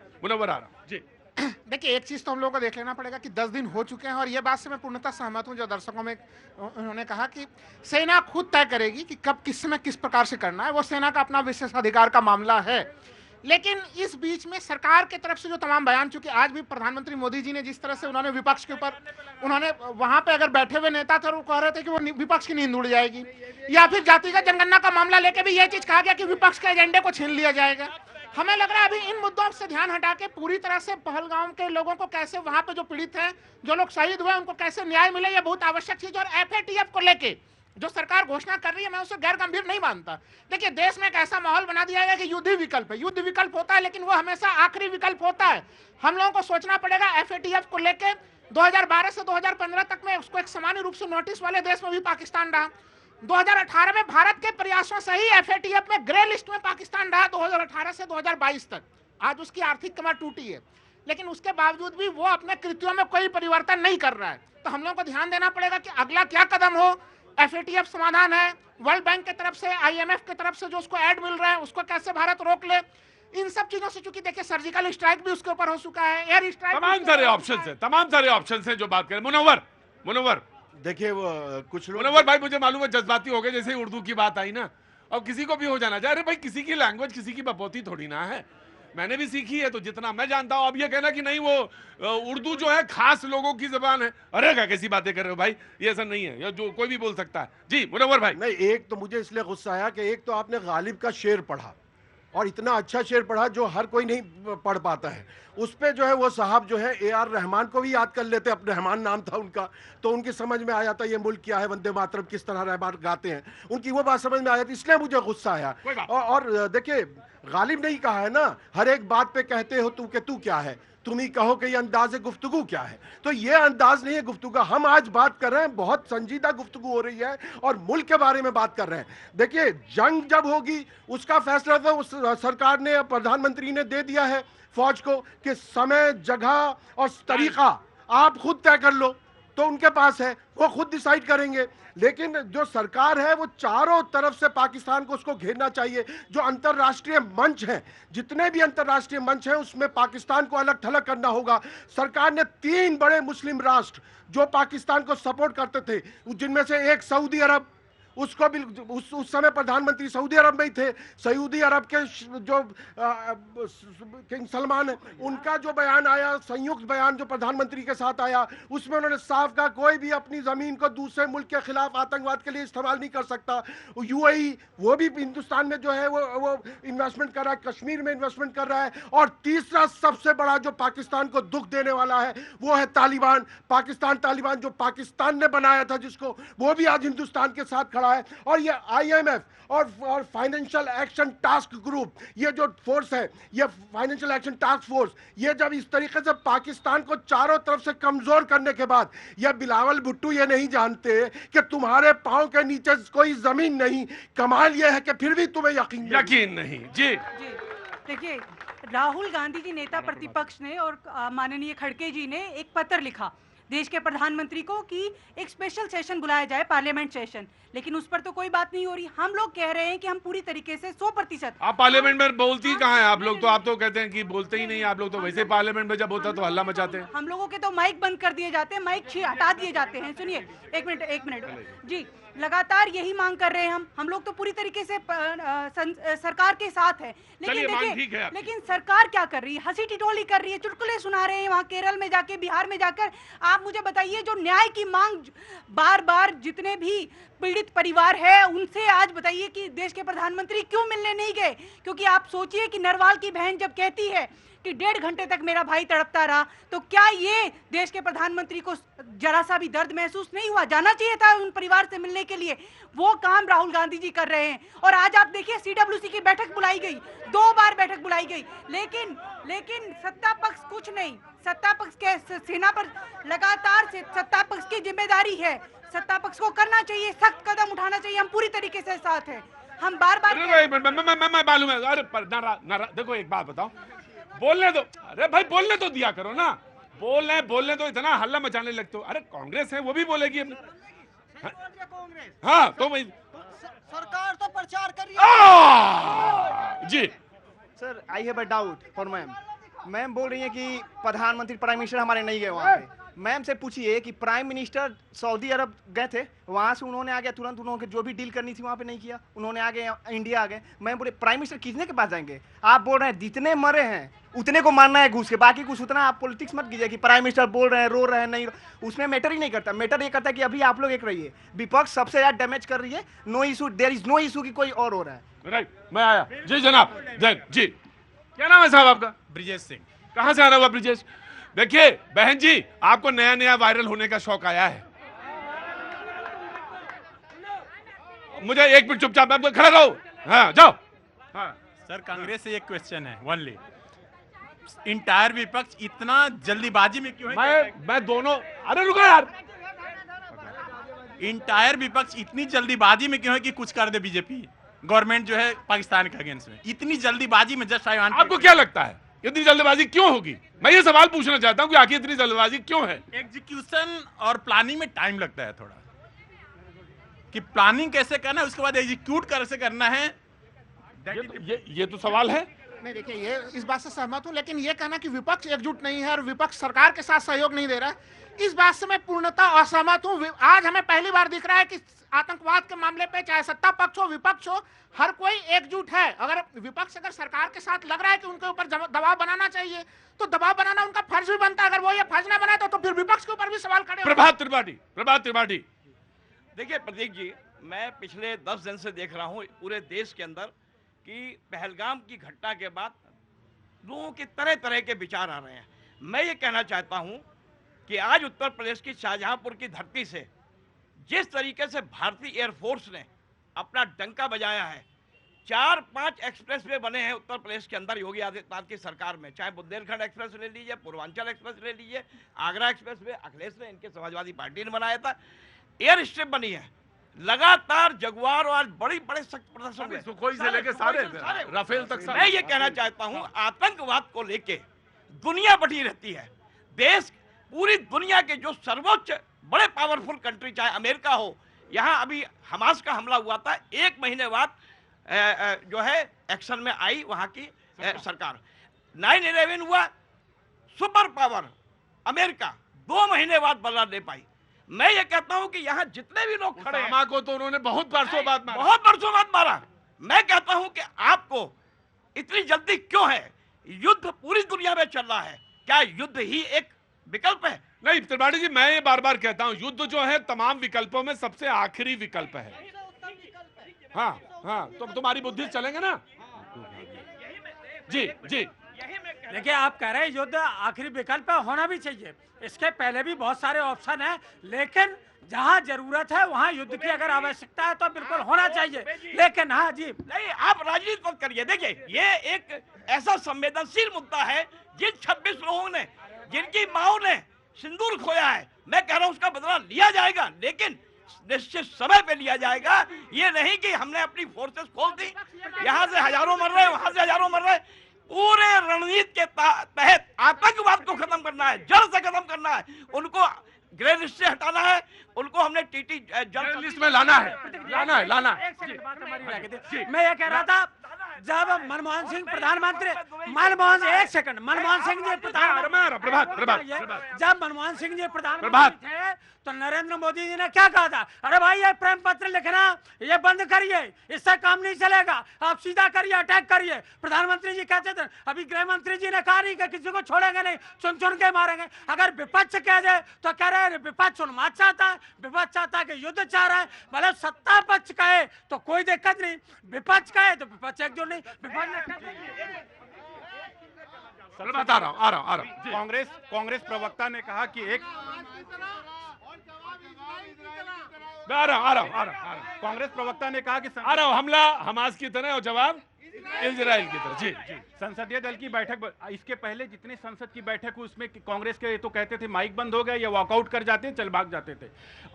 हूँ जी। देखिए, एक चीज तो हम लोगों को देख लेना पड़ेगा कि 10 दिन हो चुके हैं और ये बात से मैं पूर्णतः सहमत हूं जो दर्शकों में उन्होंने कहा कि सेना खुद तय करेगी कि कब किस समय किस प्रकार से करना है, वो सेना का अपना विशेष अधिकार का मामला है। लेकिन इस बीच में सरकार की तरफ से जो तमाम बयान, चूंकि आज भी प्रधानमंत्री मोदी जी ने जिस तरह से उन्होंने विपक्ष के ऊपर, उन्होंने वहां पे अगर बैठे हुए नेता थे वो कह रहे थे कि वो विपक्ष की नींद उड़ जाएगी, या फिर जातिगत जनगणना का मामला लेके भी यह चीज कहा गया कि विपक्ष के एजेंडे को छीन लिया जाएगा। हमें लग रहा है अभी इन मुद्दों से ध्यान हटा के पूरी तरह से पहलगाम के लोगों को कैसे, वहां पे जो पीड़ित हैं, जो लोग शहीद हुए, उनको कैसे न्याय मिले, ये बहुत आवश्यक चीज। और FATF को लेके जो सरकार घोषणा कर रही है, मैं उसे गैर गंभीर नहीं मानता। देखिए, देश में एक ऐसा माहौल बना दिया गया कि युद्ध ही विकल्प है। युद्ध विकल्प होता है, लेकिन वो हमेशा आखिरी विकल्प होता है। हम लोगों को सोचना पड़ेगा। FATF को लेके 2012 से 2015 तक में उसको एक सामान्य रूप से नोटिस वाले देश में भी पाकिस्तान रहा। 2018 में भारत के प्रयासों से ही FATF में ग्रे लिस्ट में पाकिस्तान रहा 2018 से 2022 तक। आज उसकी आर्थिक कमर टूटी है, लेकिन उसके बावजूद भी वो अपने कृत्यों में कोई परिवर्तन नहीं कर रहा है। तो हम लोगों को ध्यान देना पड़ेगा कि अगला क्या कदम हो। FATF समाधान है, वर्ल्ड बैंक की तरफ से, IMF की तरफ से जो उसको ऐड मिल रहा है, उसको कैसे भारत रोक ले। इन सब चीजों से, चूंकि देखिए सर्जिकल स्ट्राइक भी उसके ऊपर हो चुका है, एयर स्ट्राइक, तमाम सारे ऑप्शन है जो बात करें। मुनव्वर देखिए वो कुछ लोग, मुनव्वर भाई, मुझे मालूम है जज्बाती हो गए जैसे ही उर्दू की बात आई ना, अब किसी को भी हो जाना चाहिए। अरे भाई, किसी की लैंग्वेज किसी की बपोती थोड़ी ना है। मैंने भी सीखी है, तो जितना मैं जानता हूं। अब ये कहना कि नहीं वो उर्दू जो है खास लोगों की जबान है, अरे क्या कैसी बातें कर रहे हो भाई, ये ऐसा नहीं है, ये जो कोई भी बोल सकता है। जी मुनव्वर भाई। नहीं, एक तो मुझे इसलिए गुस्सा आया कि एक तो आपने गालिब का शेर पढ़ा, और इतना अच्छा शेर पढ़ा जो हर कोई नहीं पढ़ पाता है। उस पे जो है वो साहब जो है AR रहमान को भी याद कर लेते, अब रहमान नाम था उनका, तो उनकी समझ में आ जाता ये मुल्क क्या है, वंदे मातरम किस तरह रहमान गाते हैं, उनकी वो बात समझ में आ जाती, इसलिए मुझे गुस्सा आया। और देखिए, गालिब नहीं कहा है ना, हर एक बात पे कहते हो तू के तू क्या है, तुम ही कहो कि ये अंदाज गुफ्तगू क्या है। तो ये अंदाज नहीं है गुफ्तगू का। हम आज बात कर रहे हैं, बहुत संजीदा गुफ्तगू हो रही है और मुल्क के बारे में बात कर रहे हैं। देखिए, जंग जब होगी उसका फैसला तो उस सरकार ने, प्रधानमंत्री ने दे दिया है फौज को कि समय, जगह और तरीका आप खुद तय कर लो, तो उनके पास है, वो खुद डिसाइड करेंगे। लेकिन जो सरकार है वो चारों तरफ से पाकिस्तान को उसको घेरना चाहिए। जो अंतर्राष्ट्रीय मंच हैं, जितने भी अंतर्राष्ट्रीय मंच हैं, उसमें पाकिस्तान को अलग थलग करना होगा। सरकार ने 3 बड़े मुस्लिम राष्ट्र जो पाकिस्तान को सपोर्ट करते थे, जिनमें से एक सऊदी अरब, उसको भी उस समय प्रधानमंत्री सऊदी अरब में ही थे। सऊदी अरब के जो किंग सलमान है, उनका जो बयान आया, संयुक्त बयान जो प्रधानमंत्री के साथ आया, उसमें उन्होंने साफ कहा कोई भी अपनी जमीन को दूसरे मुल्क के खिलाफ आतंकवाद के लिए इस्तेमाल नहीं कर सकता। UAE वो भी हिंदुस्तान में जो है वो इन्वेस्टमेंट कर रहा है, कश्मीर में इन्वेस्टमेंट कर रहा है। और तीसरा सबसे बड़ा जो पाकिस्तान को दुख देने वाला है वो है तालिबान। तालिबान जो पाकिस्तान ने बनाया था, जिसको, वो भी आज हिंदुस्तान के साथ खड़ा है। और ये IMF और फाइनेंशियल एक्शन टास्क ग्रुप, ये जो फोर्स है, ये फाइनेंशियल एक्शन टास्क फोर्स, ये जब इस तरीके से पाकिस्तान को चारों तरफ से कमजोर करने के बाद, ये बिलावल भुट्टो ये नहीं जानते कि तुम्हारे पांव के नीचे कोई जमीन नहीं। कमाल ये है कि फिर भी तुम्हें यकीन नहीं। जी देखिए, राहुल गांधी जी नेता प्रतिपक्ष ने और माननीय खड़गे जी ने एक पत्र लिखा देश के प्रधानमंत्री को कि एक स्पेशल सेशन बुलाया जाए, पार्लियामेंट सेशन, लेकिन उस पर तो कोई बात नहीं हो रही। हम लोग कह रहे हैं कि हम पूरी तरीके से 100%। आप पार्लियामेंट में बोलती कहाँ हैं आप लोग? तो आप तो कहते हैं कि बोलते ही नहीं, आप लोग तो वैसे पार्लियामेंट में जब होता तो हल्ला मचाते हैं। हम लोगों के तो माइक बंद कर दिए जाते हैं, माइक हटा दिए जाते हैं। सुनिए, एक मिनट जी, लगातार यही मांग कर रहे हैं हम लोग तो पूरी तरीके से सरकार के साथ है। लेकिन देखिए, लेकिन सरकार क्या कर रही है? हंसी टिटोली कर रही है, चुटकुले सुना रहे हैं। वहाँ केरल में जाके, बिहार में जाकर आप मुझे बताइए, जो न्याय की मांग बार बार जितने भी पीड़ित परिवार है उनसे आज बताइए कि देश के प्रधानमंत्री क्यों मिलने नहीं गए? क्योंकि आप सोचिए कि नरवाल की बहन जब कहती है कि 1.5 घंटे तक मेरा भाई तड़पता रहा, तो क्या ये देश के प्रधानमंत्री को जरा सा भी दर्द महसूस नहीं हुआ? जाना चाहिए था उन परिवार से मिलने के लिए। वो काम राहुल गांधी जी कर रहे हैं। और आज आप देखिए, CWC की बैठक बुलाई गई, 2 बार बैठक बुलाई गई, लेकिन सत्ता पक्ष कुछ नहीं। सत्ता पक्ष के सेना पर लगातार से सत्ता पक्ष की जिम्मेदारी है, सत्ता पक्ष को करना चाहिए, सख्त कदम उठाना चाहिए। हम पूरी तरीके से साथ हैं। हम बार मैं मालूम है। अरे देखो, एक बात बताओ, बोलने दो। अरे भाई, बोलने तो दिया करो ना। बोलने तो इतना हल्ला मचाने लगते हो। अरे कांग्रेस है, वो भी बोलेगी। हाँ, तो भाई सरकार तो प्रचार कर रही है। जी sir, I have a doubt for ma'am बोल रही है कि प्रधानमंत्री, प्राइम मिनिस्टर हमारे नहीं गए वहाँ पे। मैम से पूछिए कि प्राइम मिनिस्टर सऊदी अरब गए थे, वहां से उन्होंने आगे तुरंत उन्होंने जो भी डील करनी थी वहां पे नहीं किया, उन्होंने आगे इंडिया आ गए। मैं बोले प्राइम मिनिस्टर कितने के पास जाएंगे? आप बोल रहे हैं जितने मरे हैं उतने को मारना है घूस के, बाकी कुछ उतना आप पॉलिटिक्स मत कीजिए कि प्राइम मिनिस्टर बोल रहे हैं, रो रहे हैं, नहीं उसमें मैटर ही नहीं करता। मैटर ये करता है कि अभी आप लोग एक रहिए, विपक्ष सबसे ज्यादा डैमेज कर रही है। No issue, there is no issue कि कोई और हो रहा है। राइट, मैं आया। जी जनाब, जी क्या नाम है साहब आपका? ब्रिजेश सिंह। कहाँ से आना हुआ ब्रिजेश? देखिए बहन जी, आपको नया नया वायरल होने का शौक आया है। मुझे एक मिनट चुपचाप आप खड़ा रहो। हाँ जाओ। हाँ सर, कांग्रेस से एक क्वेश्चन है ओनली, इंटायर विपक्ष इतना जल्दीबाजी में क्यों है? मैं दोनों, अरे रुको यार, इंटायर विपक्ष इतनी जल्दीबाजी में क्यों है कि कुछ कर दे बीजेपी गवर्नमेंट जो है पाकिस्तान के अगेंस्ट में, इतनी जल्दीबाजी में जस्ट आपको क्या लगता है इतनी जल्दबाजी क्यों होगी? मैं ये सवाल पूछना चाहता हूं कि आखिर इतनी जल्दबाजी क्यों है? एग्जीक्यूशन और प्लानिंग में टाइम लगता है थोड़ा, कि प्लानिंग कैसे करना है उसके बाद एग्जीक्यूट कैसे करना है। ये तो सवाल है। नहीं देखिए, ये इस बात से सहमत हूं, लेकिन ये कहना कि विपक्ष एकजुट नहीं है और विपक्ष सरकार के साथ सहयोग नहीं दे रहा है, इस बात से मैं पूर्णतः असहमत हूं। आज हमें पहली बार दिख रहा है कि आतंकवाद के मामले पे चाहे सत्ता पक्ष हो विपक्ष हो, हर कोई एकजुट है। अगर विपक्ष अगर सरकार के साथ लग रहा है कि उनके ऊपर दबाव बनाना चाहिए तो दबाव बनाना उनका फर्ज भी बनता है। अगर वो ये फर्ज ना बनाए तो फिर विपक्ष के ऊपर भी सवाल खड़े। प्रभात त्रिपाठी। देखिए प्रतीक जी, मैं पिछले 10 दिन से देख रहा हूँ पूरे देश के अंदर कि पहलगाम की घटना के बाद लोगों के तरह तरह के विचार आ रहे हैं। मैं ये कहना चाहता हूँ कि आज उत्तर प्रदेश की शाहजहांपुर की धरती से जिस तरीके से भारतीय एयरफोर्स ने अपना डंका बजाया है, 4-5 एक्सप्रेसवे बने हैं उत्तर प्रदेश के अंदर योगी आदित्यनाथ की सरकार में, चाहे बुंदेलखंड एक्सप्रेस ले लीजिए, पूर्वांचल एक्सप्रेस ले लीजिए, आगरा एक्सप्रेसवे अखिलेश ने, इनके समाजवादी पार्टी ने बनाया था, एयर स्ट्रिप बनी है, लगातार जगुआर और बड़े सख्त प्रदर्शन हुए, सुखोई से लेके सारे राफेल तक। मैं ये कहना चाहता हूं, आतंकवाद को लेके दुनिया बटी रहती है। देश, पूरी दुनिया के जो सर्वोच्च बड़े पावरफुल कंट्री, चाहे अमेरिका हो, यहां अभी हमास का हमला हुआ था, 1 महीने बाद जो है एक्शन में आई वहां की सरकार। 9/11 हुआ, सुपर पावर अमेरिका 2 महीने बाद बदला ले पाई। मैं ये कहता हूं कि यहाँ जितने भी लोग खड़े हैं, को तो उन्होंने बहुत बरसों बाद मारा। मैं कहता हूं कि आपको इतनी जल्दी क्यों है? युद्ध पूरी दुनिया में चल रहा है, क्या युद्ध ही एक विकल्प है? नहीं त्रिपाठी जी, मैं ये बार बार कहता हूं, युद्ध जो है तमाम विकल्पों में सबसे आखिरी विकल्प है। हाँ तो तुम्हारी बुद्धि चलेंगे ना। जी। देखिए, आप कह रहे हैं युद्ध आखिरी विकल्प होना भी चाहिए, इसके पहले भी बहुत सारे ऑप्शन हैं, लेकिन जहां जरूरत है वहां युद्ध की अगर आवश्यकता है तो बिल्कुल होना चाहिए। लेकिन हाँ जी, नहीं, आप राजनीति मत करिए। देखिए, ये एक ऐसा संवेदनशील मुद्दा है, जिन 26 लोगों ने, जिनकी माओ ने सिंदूर खोया है, मैं कह रहा हूं उसका बदला लिया जाएगा, लेकिन निश्चित समय पे लिया जाएगा। ये नहीं कि हमने अपनी फोर्सेस खोल दी, यहाँ से हजारों मर रहे, वहां से हजारों मर रहे। पूरे रणनीति के तहत आतंकवाद को खत्म करना है, जड़ से खत्म करना है, उनको ग्रे लिस्ट से हटाना है, उनको हमने टीटी जड़ लिस्ट में लाना है। मैं ये कह रहा था, जब मनमोहन सिंह प्रधानमंत्री, मनमोहन सिंह जी जब मनमोहन सिंह जी प्रधानमंत्री थे तो नरेंद्र मोदी जी ने क्या कहा था? अरे भाई, ये प्रेम पत्र लिखना ये बंद करिए, इससे काम नहीं चलेगा, आप सीधा करिए, अटैक करिए। प्रधानमंत्री जी कहते थे, अभी गृह मंत्री जी ने कहा नहीं कि किसी को छोड़ेंगे नहीं, चुन के मारेंगे। अगर विपक्ष कह दे तो कह रहे विपक्ष उन्माद चाहता है, विपक्ष चाहता है कि युद्ध चाह रहा है। मतलब सत्ता पक्ष कहे तो कोई दिक्कत नहीं, विपक्ष कहे तो विपक्ष एकजुट नहीं। विपक्ष आ रहा हूं। कांग्रेस प्रवक्ता ने कहा कि एक आ रहा हूं। कांग्रेस प्रवक्ता ने कहा कि आ रहा हूं, हमला हमास की तरह और जवाब इजराइल की तरह। जी। संसदीय दल की बैठक, इसके पहले जितनी संसद की बैठक हुई उसमें कांग्रेस के तो कहते थे माइक बंद हो गया या वॉकआउट कर जाते, चल भाग जाते थे।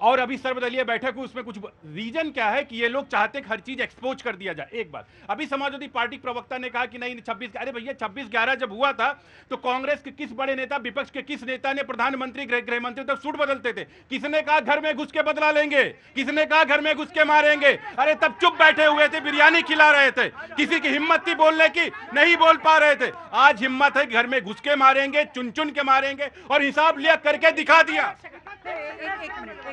और अभी सर्वदलीय बैठक हुई, उसमें कुछ रीजन क्या है कि ये लोग चाहते कि हर चीज एक्सपोज कर दिया जाए। एक बात, अभी समाजवादी पार्टी प्रवक्ता ने कहा कि नहीं 26, अरे भैया 26/11 जब हुआ था तो कांग्रेस के किस बड़े नेता, विपक्ष के किस नेता ने प्रधानमंत्री गृह मंत्री तक सूट बदलते थे? किसने कहा घर में घुस के बदला लेंगे? किसने कहा घर में घुस के मारेंगे? अरे तब चुप बैठे हुए थे, बिरयानी खिला रहे थे, किसी की हिम्मत थी बोलने की, नहीं बोल पा रहे थे। आज हिम्मत है, घर में घुस के मारेंगे, चुन के मारेंगे, और हिसाब लिया करके दिखा दिया। एक मिनट,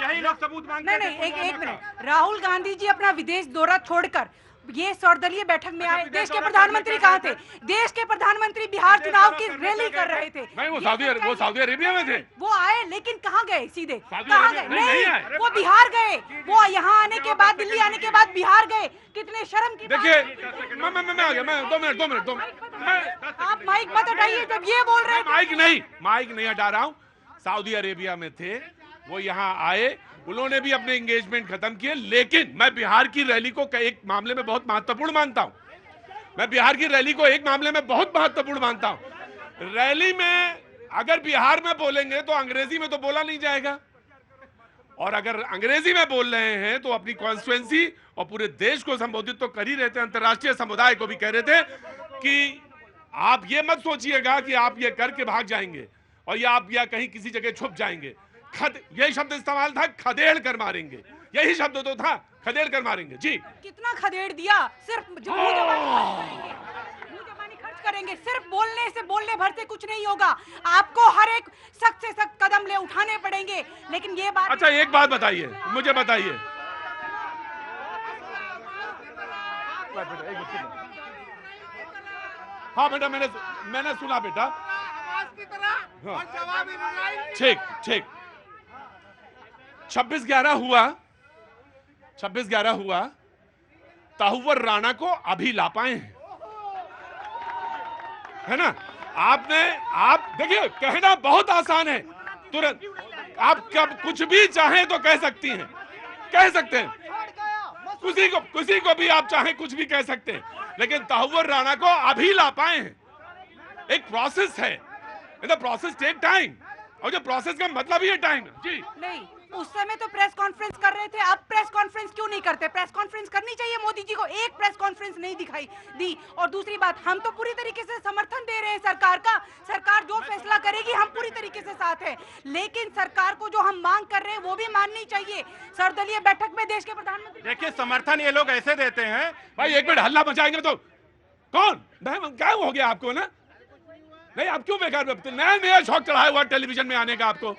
यही लोग सबूत मांगते नहीं, एक मिनट। राहुल गांधी जी अपना विदेश दौरा छोड़कर ये सर्वदलीय बैठक में आए, देश के प्रधानमंत्री कहाँ थे? देश के प्रधानमंत्री बिहार चुनाव की रैली कर रहे थे। नहीं, वो सऊदी अरेबिया में थे। वो आए, लेकिन कहाँ गए? सीधे कहाँ गए? नहीं, वो बिहार गए। वो यहाँ आने के बाद, दिल्ली आने के बाद बिहार गए। कितने शर्म की देखिए, मैं आ गया, मैं 2 मिनट आप माइक मत हटाइए जब ये बोल रहे थे। माइक नहीं हटा रहा हूं। सऊदी अरेबिया में थे वो, यहां आए, उन्होंने भी अपने एंगेजमेंट खत्म किए, लेकिन मैं बिहार की रैली को एक मामले में बहुत महत्वपूर्ण मानता हूं। मैं बिहार की रैली को एक मामले में बहुत महत्वपूर्ण मानता हूं। रैली में अगर बिहार में बोलेंगे तो अंग्रेजी में तो बोला नहीं जाएगा, और अगर अंग्रेजी में बोल रहे हैं तो अपनी कॉन्स्टिट्यूएंसी और पूरे देश को संबोधित तो कर ही रहे थे। अंतर्राष्ट्रीय समुदाय को भी कह रहे थे कि आप ये मत सोचिएगा कि आप ये करके भाग जाएंगे और या आप या कहीं किसी जगह छुप जाएंगे। यही शब्द इस्तेमाल था, खदेड़ कर मारेंगे, यही शब्द तो था, खदेड़ कर मारेंगे। जी कितना खदेड़ दिया, सिर्फ मुंह जबानी खर्च करेंगे, सिर्फ बोलने भर से कुछ नहीं होगा। आपको हर एक सख्त से सख्त कदम ले उठाने पड़ेंगे। लेकिन ये बात, अच्छा एक बात बताइए, मुझे बताइए, हाँ बेटा मैंने सुना बेटा, ठीक 26/11 हुआ, तहुवर राणा को अभी ला पाए हैं, है ना? आप देखिए, कहना बहुत आसान है, तुरंत आप कब कुछ भी चाहें तो कह सकती हैं, कह सकते हैं, किसी को भी आप चाहें कुछ भी कह सकते हैं, लेकिन तहुवर राणा को अभी ला पाए हैं। एक प्रोसेस है, प्रोसेस टेक टाइम, और जो प्रोसेस का मतलब ही है टाइम। जी नहीं, उस समय तो प्रेस कॉन्फ्रेंस कर रहे थे, अब प्रेस कॉन्फ्रेंस क्यों नहीं करते? प्रेस कॉन्फ्रेंस करनी चाहिए मोदी जी को। एक प्रेस कॉन्फ्रेंस नहीं दिखाई दी। और दूसरी बात, हम तो पूरी तरीके से समर्थन दे रहे हैं सरकार का। सरकार जो फैसला करेगी हम पूरी तरीके से साथ हैं, लेकिन सरकार को जो हम मांग कर रहे हैं वो भी माननी चाहिए। सर्वदलीय बैठक में देश के प्रधानमंत्री, देखिए समर्थन ये लोग ऐसे देते हैं। भाई एक मिनट, हल्ला मचाएंगे तो कौन? क्या हो गया आपको ना? नहीं, आप क्यों बेकार नया शौक चढ़ाया हुआ टेलीविजन में आने का आपको?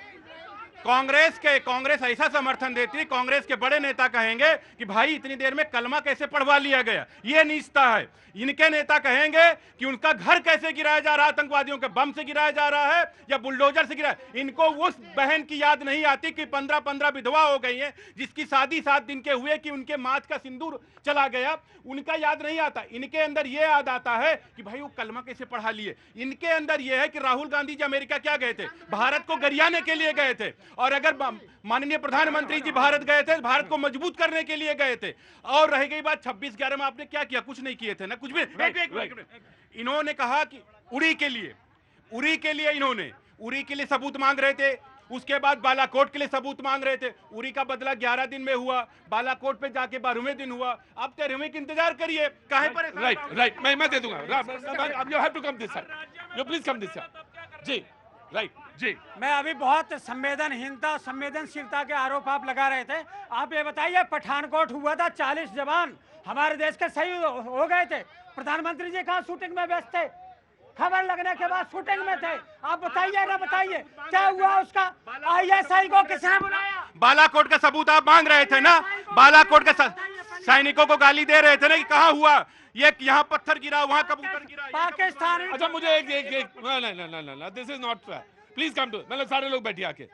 कांग्रेस ऐसा समर्थन देती है, कांग्रेस के बड़े नेता कहेंगे कि भाई इतनी देर में कलमा कैसे पढ़वा लिया गया, ये नीचता है। इनके नेता कहेंगे कि उनका घर कैसे गिराया जा रहा है, आतंकवादियों के बम से गिराया जा रहा है या बुलडोजर से गिराया। इनको उस बहन की याद नहीं आती कि 15-15 विधवा हो गई हैं, जिसकी शादी 7 दिन के हुए कि उनके माथ का सिंदूर चला गया, उनका याद नहीं आता। इनके अंदर ये याद आता है कि भाई वो कलमा कैसे पढ़ा लिए। इनके अंदर ये है कि राहुल गांधी जी अमेरिका क्या गए थे? भारत को गरियाने के लिए गए थे, और अगर माननीय प्रधानमंत्री जी भारत गए थे, भारत को मजबूत करने के लिए गए थे। और रह गई बात 26/11 में आपने क्या किया? कुछ नहीं किए थे ना, कुछ भी। इन्होंने कहा कि उरी के लिए इन्होंने उरी के लिए सबूत मांग रहे थे, उसके बाद बालाकोट के लिए सबूत मांग रहे थे। उरी का बदला 11 दिन में हुआ, बालाकोट पे जाके 12वें दिन हुआ। अब 13वें का इंतजार करिए, काहे परेशान? राइट, मैं दे दूंगा। You have to come this side, you please come this side. जी राइट, जी मैं अभी बहुत संवेदनशीलता के आरोप आप लगा रहे थे। आप ये बताइए, पठानकोट हुआ था, 40 जवान हमारे देश के शहीद हो गए थे। प्रधानमंत्री जी कहाँ शूटिंग में व्यस्त थे? खबर लगने के बाद शूटिंग में थे। आप बताइए ना, बताइए क्या हुआ उसका? ISI को किसने बुलाया? बालाकोट का सबूत आप मांग रहे थे ना, बालाकोट के सैनिकों को गाली दे रहे थे ना कि कहाँ हुआ ये, यहाँ पत्थर गिरा, वहाँ कबूतर गिरा। पाकिस्तान। अच्छा मुझे एक this is not fair, please come to, मतलब सारे लोग बैठिए आके,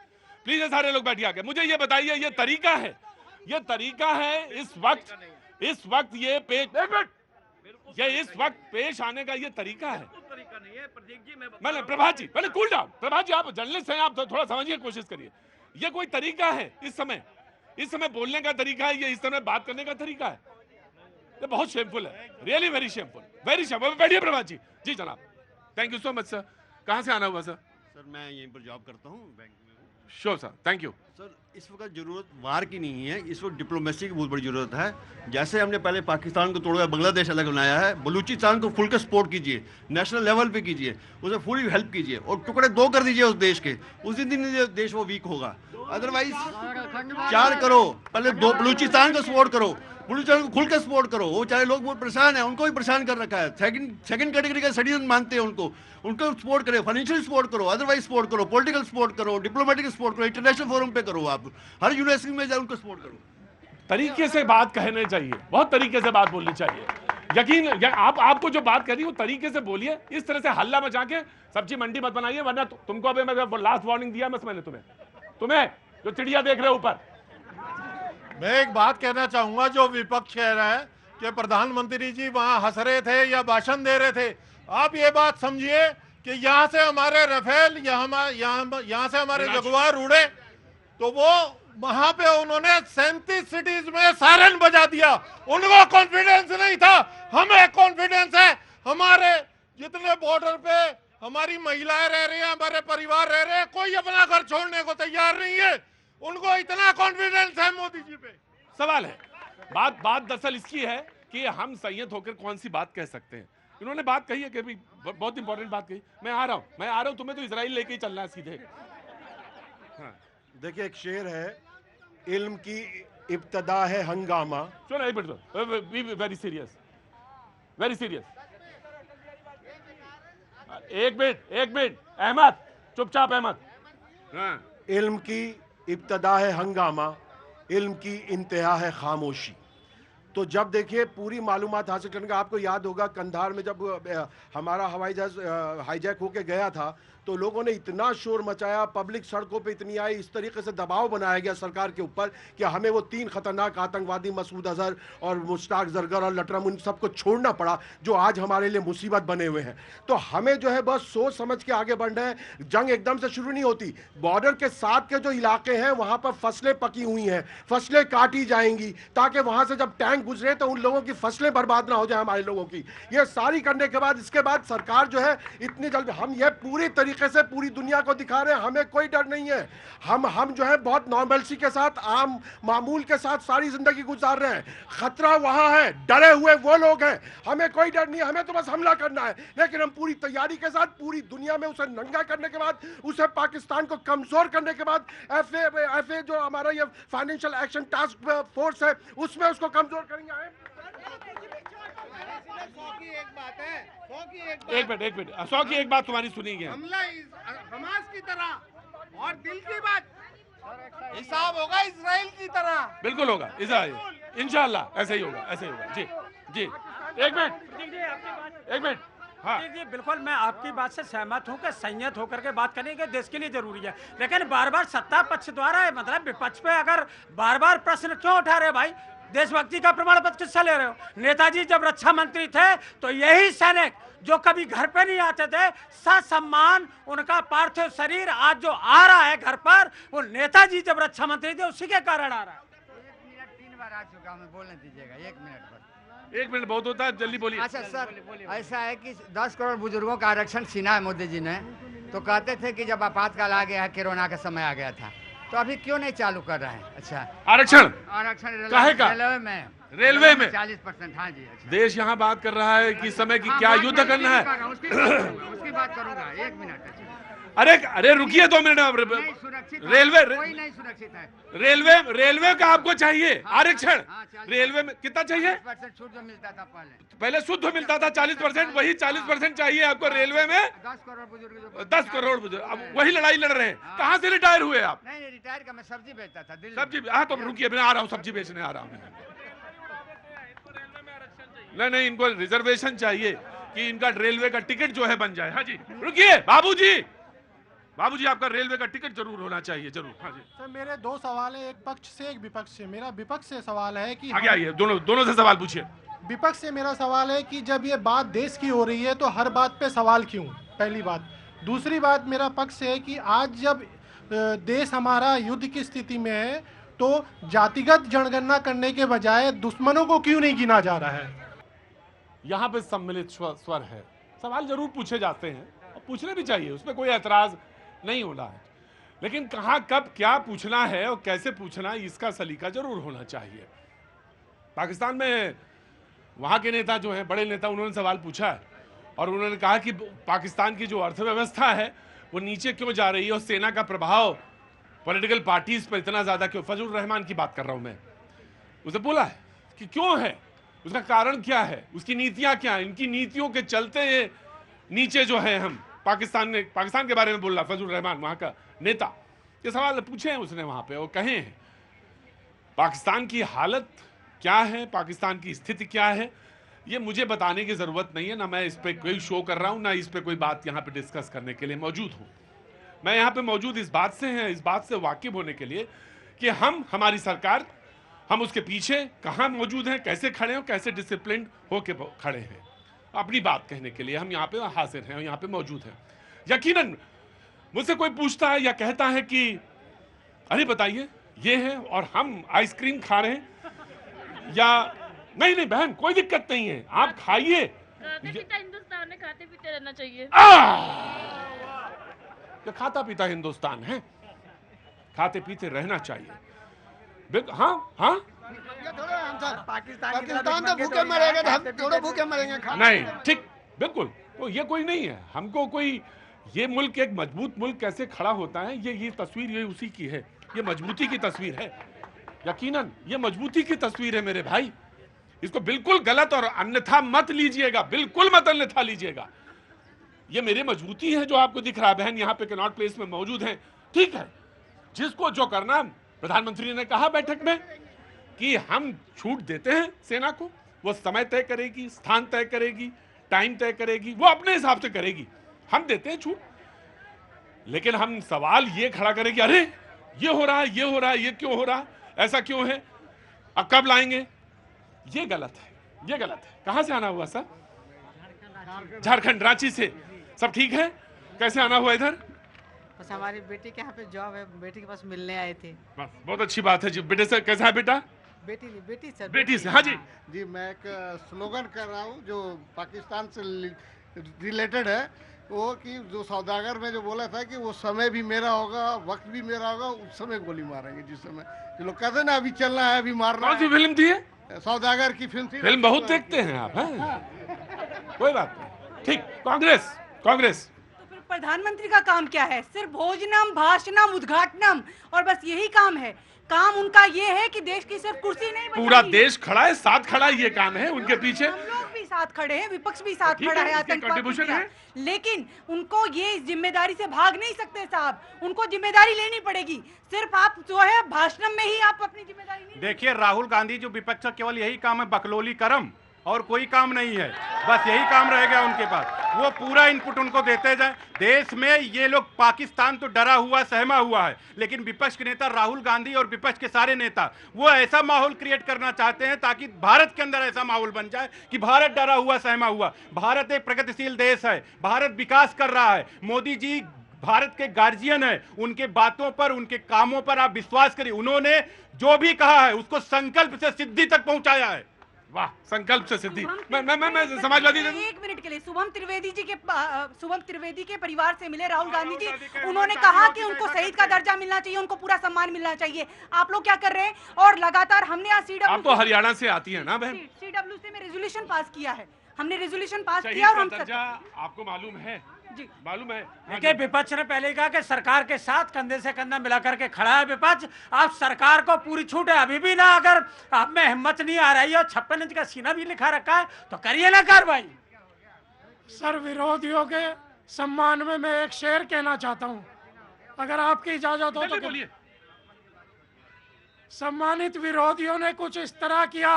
प्लीज सारे लोग बैठिए आके। मुझे ये बताइए, ये तरीका है इस वक्त इस वक्त पेश आने का ये तरीका है? मतलब प्रभात जी, पहले कूल डाउन। प्रभात जी, आप जर्नलिस्ट हैं, आप थोड़ा समझने की कोशिश करिए। ये कोई तरीका है इस समय बोलने का तरीका है? ये इस समय बात करने का तरीका है? ये बहुत शेमफुल है, really very shameful, very shameful. बैठिए प्रभात जी। जी जनाब, thank you so much sir. कहाँ से आना हुआ सर? सर मैं यहीं पर जॉब करता हूँ, बैंक में। Sure sir, thank you sir. इस वक्त जरूरत वार की नहीं है, इस वक्त डिप्लोमेसी की बहुत बड़ी जरूरत है। जैसे हमने पहले पाकिस्तान को तोड़ा, बांग्लादेश अलग बनाया है, बलूचिस्तान को खुल कर सपोर्ट कीजिए, नेशनल लेवल पे कीजिए, उसे पूरी हेल्प कीजिए, और टुकड़े 2 कर दीजिए उस देश के। उस दिन देश वो वीक होगा। अदरवाइज 4 करो, पहले 2 बलूचिस्तान को सपोर्ट करो, बलूचिस्तान को खुल कर सपोर्ट करो। वो चाहे लोग बहुत परेशान है, उनको भी परेशान कर रखा है। सेकंड कैटेगरी का सिटीजन मानते हैं उनको सपोर्ट करें, फाइनेंशियल सपोर्ट करो, अदरवाइज सपोर्ट करो, पॉलिटिकल सपोर्ट करो, डिप्लोमेटिक सपोर्ट करो, इंटरनेशनल फोरम पे करो, आप हर यूनिवर्सिटी में जाए उनको सपोर्ट करो। तरीके से बात कहने चाहिए, बहुत तरीके से बात बोलनी चाहिए। यकीन आपको जो बात करनी है वो तरीके से बोलिए। इस तरह से हल्ला मचा के सब्जी मंडी मत बनाइए, वरना तुमको अभी मैं लास्ट वार्निंग दिया मैंने तुम्हें जो चिड़िया देख रहे हो ऊपर। मैं एक बात कहना चाहूंगा, जो विपक्ष कह रहा है कि प्रधानमंत्री जी वहां हंस रहे थे या भाषण दे रहे थे, आप ये बात समझिए कि यहाँ से हमारे राफेल यहाँ से हमारे जगुआर उड़े तो वो वहां पे उन्होंने 37 सिटीज में सायरन बजा दिया। उनको कॉन्फिडेंस नहीं था, हमें कॉन्फिडेंस है। हमारे जितने बॉर्डर पे हमारी महिलाएं रह रही हैं, हमारे परिवार रह रहे हैं, कोई अपना घर छोड़ने को तैयार नहीं है। उनको इतना कॉन्फिडेंस है मोदी जी पे। सवाल है, बात दरअसल इसकी है कि हम संयत होकर कौन सी बात कह सकते हैं। इन्होंने बात कही है कि भी बहुत इंपॉर्टेंट बात कही। मैं आ रहा हूं, तुम्हें तो इजराइल लेके ही चलना है सीधे। हाँ। देखिए एक शेर है, इल्म की इब्तदा है हंगामा। सुनो एक minute, be very serious, very serious. एक मिनट अहमद, चुपचाप अहमद। हाँ। इल्म की इब्तदा है हंगामा, इल्म की इंतहा है खामोशी। तो जब देखिए पूरी मालूमात हासिल करने का, आपको याद होगा कंधार में जब हमारा हवाई जहाज हाईजैक होके गया था तो लोगों ने इतना शोर मचाया, पब्लिक सड़कों पे इतनी आई, इस तरीके से दबाव बनाया गया सरकार के ऊपर कि हमें वो 3 खतरनाक आतंकवादी मसूद अजहर और मुश्ताक जरगर और लटरम उन सबको छोड़ना पड़ा जो आज हमारे लिए मुसीबत बने हुए हैं। तो हमें जो है बस सोच समझ के आगे बढ़ना है। जंग एकदम से शुरू नहीं होती। बॉर्डर के साथ के जो इलाके हैं वहां पर फसलें पकी हुई हैं, फसलें काटी जाएंगी ताकि वहां से जब टैंक गुजरे तो उन लोगों की फसलें बर्बाद ना हो जाए, हमारे लोगों की। ये सारी करने के बाद इसके बाद सरकार जो है इतनी जल्द, हम ये पूरी तरीके से पूरी दुनिया को दिखा रहे हैं, हमें कोई डर नहीं है। हम जो है बहुत नॉर्मलसी के साथ, आम मामूल के साथ सारी जिंदगी गुजार रहे हैं। खतरा वहां है, डरे हुए वो लोग हैं, हमें कोई डर नहीं है। हमें तो बस हमला करना है, लेकिन हम पूरी तैयारी के साथ पूरी दुनिया में उसे नंगा करने के बाद, उसे पाकिस्तान को कमजोर करने के बाद एफए जो हमारा ये फाइनेंशियल एक्शन टास्क फोर्स है उसमें उसको कमजोर करेंगे। एक मिनट 100 की एक बात तुम्हारी सुनी गई। हमला हमास की तरह और दिल की बात हिसाब होगा इजराइल की तरह। बिल्कुल होगा इजराइल, इंशाल्लाह ऐसे ही होगा। जी एक मिनट। हाँ जी बिल्कुल, मैं आपकी बात से सहमत हूँ कि संयत होकर के बात करने के देश के लिए जरूरी है, लेकिन बार बार सत्ता पक्ष द्वारा, मतलब विपक्ष पे अगर बार बार प्रश्न क्यों उठा रहे भाई? देशभक्ति का प्रमाण पत्र किससे ले रहे हो? नेताजी जब रक्षा मंत्री थे तो यही सैनिक जो कभी घर पे नहीं आते थे, ससम्मान उनका पार्थिव शरीर आज जो आ रहा है घर पर, वो नेताजी जब रक्षा मंत्री थे उसी के कारण आ रहा है। 1 मिनट 3 बार आ चुका हूं, बोलने दीजिएगा 1 मिनट बस। 1 मिनट बहुत होता है, जल्दी बोलिए। अच्छा सर, ऐसा है कि 10 करोड़ बुजुर्गों का आरक्षण छीना है मोदी जी ने। तो कहते थे कि जब आपातकाल आ गया है, कोरोना का समय आ गया था, तो अभी क्यों नहीं चालू कर रहे हैं? अच्छा आरक्षण रेलवे में 40%। हाँ जी। अच्छा। देश यहाँ बात कर रहा है कि समय की क्या युद्ध करना है, उसकी बात करूंगा 1 मिनट। अरे रुकिए 2 मिनट। रेलवे कोई नहीं सुरक्षित है। रेलवे का आपको चाहिए आरक्षण? रेलवे में कितना चाहिए? 40% छूट जो मिलता था पहले शुद्ध मिलता था 40%, वही 40% चाहिए आपको रेलवे में। 10 करोड़ बुजुर्ग, 10 करोड़ बुजुर्ग अब वही लड़ाई लड़ रहे हैं। कहाँ से रिटायर हुए आप? नहीं रिटायर का, मैं सब्जी बेचता था दिल्ली। सब्जी? हाँ तो रुकिए, मैं आ रहा हूँ, सब्जी बेचने आ रहा हूँ। नहीं, इनको रिजर्वेशन चाहिए कि इनका रेलवे का टिकट जो है बन जाए। हाँ जी रुकिए बाबूजी आपका रेलवे का टिकट जरूर होना चाहिए, जरूर। हाँ जी सर, मेरे 2 सवाल है, एक पक्ष से एक विपक्ष से। मेरा विपक्ष से सवाल है कि आगे आइए, दोनों से सवाल पूछिए। विपक्ष से मेरा सवाल है कि जब ये बात देश की हो रही है तो हर बात पे सवाल क्यों? पहली बात। दूसरी बात मेरा पक्ष है कि आज जब देश हमारा युद्ध की स्थिति में है तो जातिगत जनगणना करने के बजाय दुश्मनों को क्यों नहीं गिना जा रहा है? यहाँ पे सम्मिलित स्वर है, सवाल जरूर पूछे जाते हैं और पूछने भी चाहिए, उसमें कोई ऐतराज नहीं होना है, लेकिन कहाँ कब क्या पूछना है और कैसे पूछना है इसका सलीका जरूर होना चाहिए। पाकिस्तान में वहाँ के नेता जो हैं, बड़े नेता, उन्होंने सवाल पूछा है और उन्होंने कहा कि पाकिस्तान की जो अर्थव्यवस्था है वो नीचे क्यों जा रही है और सेना का प्रभाव पॉलिटिकल पार्टीज पर इतना ज्यादा क्यों? फजल रहमान की बात कर रहा हूं मैं। उसे बोला है कि क्यों है, उसका कारण क्या है, उसकी नीतियां क्या है। इनकी नीतियों के चलते नीचे जो है हम पाकिस्तान के बारे में बोल रहा फजल रहमान, वहां का नेता। ये सवाल पूछे हैं उसने वहां पे और कहे हैं पाकिस्तान की हालत क्या है, पाकिस्तान की स्थिति क्या है, ये मुझे बताने की जरूरत नहीं है। ना मैं इस पे कोई शो कर रहा हूं, ना इस पे कोई बात यहाँ पे डिस्कस करने के लिए मौजूद हूं। मैं यहाँ पे मौजूद इस बात से वाकिफ होने के लिए कि हमारी सरकार, हम उसके पीछे कहाँ मौजूद हैं, कैसे खड़े हैं, कैसे डिसिप्लिन होके खड़े हैं। अपनी बात कहने के लिए हम यहाँ पे हाजिर हैं, यहाँ पे मौजूद हैं। यकीनन मुझसे कोई पूछता है या कहता है कि अरे बताइए ये है और हम आइसक्रीम खा रहे हैं, या नहीं नहीं बहन कोई दिक्कत नहीं है, आप खाइए। हिंदुस्तान में खाते पीते रहना चाहिए। ये खाता पीता हिंदुस्तान है, खाते पीते रहना चाहिए। हाँ हाँ पाकिस्तान तो भूखे मरेंगे, हम थोड़े भूखे मरेंगे। नहीं ठीक बिल्कुल, तो ये कोई नहीं है हमको कोई, ये मुल्क एक मजबूत मुल्क कैसे खड़ा होता है, ये तस्वीर ये उसी की है, ये मजबूती की तस्वीर है। यकीनन ये मजबूती की तस्वीर है मेरे भाई, इसको बिल्कुल गलत और अन्यथा मत लीजिएगा, बिल्कुल मत अन्यथा लीजिएगा। ये मेरी मजबूती है जो आपको दिख रहा है। बहन यहाँ पे कनॉट प्लेस में मौजूद हैं, ठीक है, जिसको जो करना, प्रधानमंत्री ने कहा बैठक में कि हम छूट देते हैं सेना को, वो समय तय करेगी, स्थान तय करेगी, टाइम तय करेगी, वो अपने हिसाब से करेगी, हम देते हैं छूट। लेकिन हम सवाल ये खड़ा करेंगे अरे ये हो रहा है, ये हो रहा है, ये क्यों हो रहा है, ऐसा क्यों है, अब कब लाएंगे, ये गलत है, ये गलत है। कहां से आना हुआ सर? झारखंड, रांची से। सब ठीक है? कैसे आना हुआ इधर? बस हमारी बेटी के यहाँ पे जॉब है, बेटी के पास मिलने आए थे। बस बहुत अच्छी बात है जी। बेटे से कैसा है बेटा? बेटी सर, बेटी से। हाँ जी जी, मैं एक स्लोगन कर रहा हूँ जो पाकिस्तान से रिलेटेड है, वो कि जो सौदागर में जो बोला था कि वो समय भी मेरा होगा, वक्त भी मेरा होगा, उस समय गोली मारेंगे जिस समय जो लोग कहते हैं ना अभी चलना है, अभी मारना। कौन सी फिल्म थी? सौदागर की फिल्म थी। फिल्म बहुत देखते हैं आप, हैं? कोई बात नहीं, ठीक। कांग्रेस तो फिर प्रधानमंत्री का काम क्या है? सिर्फ भोजनम, भाषणम, उद्घाटनम, और बस यही काम है। काम उनका ये है कि देश की सिर्फ कुर्सी नहीं, पूरा देश खड़ा है, साथ खड़ा है, ये काम है उनके पीछे। हम लोग भी साथ खड़े हैं, विपक्ष भी साथ खड़ा है आतंकवाद है। लेकिन उनको ये जिम्मेदारी से भाग नहीं सकते साहब, उनको जिम्मेदारी लेनी पड़ेगी। सिर्फ आप जो है भाषण में ही आप अपनी जिम्मेदारी नहीं। देखिए राहुल गांधी जो विपक्ष का केवल यही काम है बकलोली करम, और कोई काम नहीं है, बस यही काम रह गया उनके पास। वो पूरा इनपुट उनको देते जाए। देश में ये लोग, पाकिस्तान तो डरा हुआ, सहमा हुआ है, लेकिन विपक्ष के नेता राहुल गांधी और विपक्ष के सारे नेता वो ऐसा माहौल क्रिएट करना चाहते हैं ताकि भारत के अंदर ऐसा माहौल बन जाए कि भारत डरा हुआ, सहमा हुआ। भारत एक प्रगतिशील देश है, भारत विकास कर रहा है, मोदी जी भारत के गार्जियन है, उनके बातों पर, उनके कामों पर आप विश्वास करिए। उन्होंने जो भी कहा है उसको संकल्प से सिद्धि तक पहुंचाया है। वाह, संकल्प से सिद्धि। मैं समाजवादी। एक मिनट के लिए शुभम त्रिवेदी के परिवार से मिले राहुल गांधी जी, उन्होंने कहा कि उनको शहीद का दर्जा मिलना चाहिए, उनको पूरा सम्मान मिलना चाहिए। आप लोग क्या कर रहे हैं? और लगातार हमने आज आप तो हरियाणा से आती है ना बहन? CWC में रेजोल्यूशन पास किया है, हमने रेजोल्यूशन पास किया और हम आपको मालूम है जी, मालूम है। देखिए विपक्ष ने पहले ही कहा कि सरकार के साथ कंधे से कंधा मिलाकर के खड़ा है विपक्ष। आप सरकार को पूरी छूट है, अभी भी ना अगर आप में हिम्मत नहीं आ रही है और 56 इंच का सीना भी लिखा रखा है तो करिए ना कार्रवाई। सर विरोधियों के सम्मान में मैं एक शेर कहना चाहता हूं, अगर आपकी इजाजत हो तो। बोलिए। सम्मानित विरोधियों ने कुछ इस तरह किया,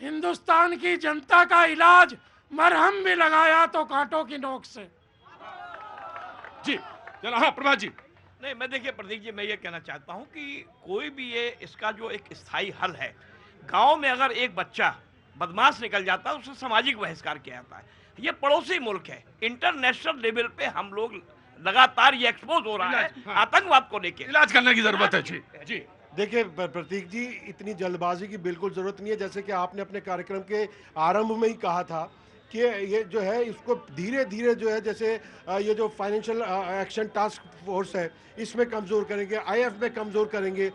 हिंदुस्तान की जनता का इलाज मरहम भी लगाया तो कांटों की नोक से। जी चलो। हाँ प्रभात जी। नहीं, मैं देखिए प्रदीप जी, मैं ये कहना चाहता हूँ कि कोई भी ये इसका जो एक स्थायी हल है, गांव में अगर एक बच्चा बदमाश निकल जाता है उससे सामाजिक बहिष्कार किया जाता है। ये पड़ोसी मुल्क है, इंटरनेशनल लेवल पे हम लोग लगातार ये एक्सपोज हो रहा है आतंकवाद को लेकर। इलाज करने की जरूरत है। जी जी। देखिए प्रतीक जी, इतनी जल्दबाजी की बिल्कुल जरूरत नहीं है। जैसे कि आपने अपने कार्यक्रम के आरंभ में ही कहा था कि ये जो है इसको धीरे धीरे जो है, जैसे ये जो फाइनेंशियल एक्शन टास्क फोर्स है इसमें कमज़ोर करेंगे, IF में कमज़ोर करेंगे।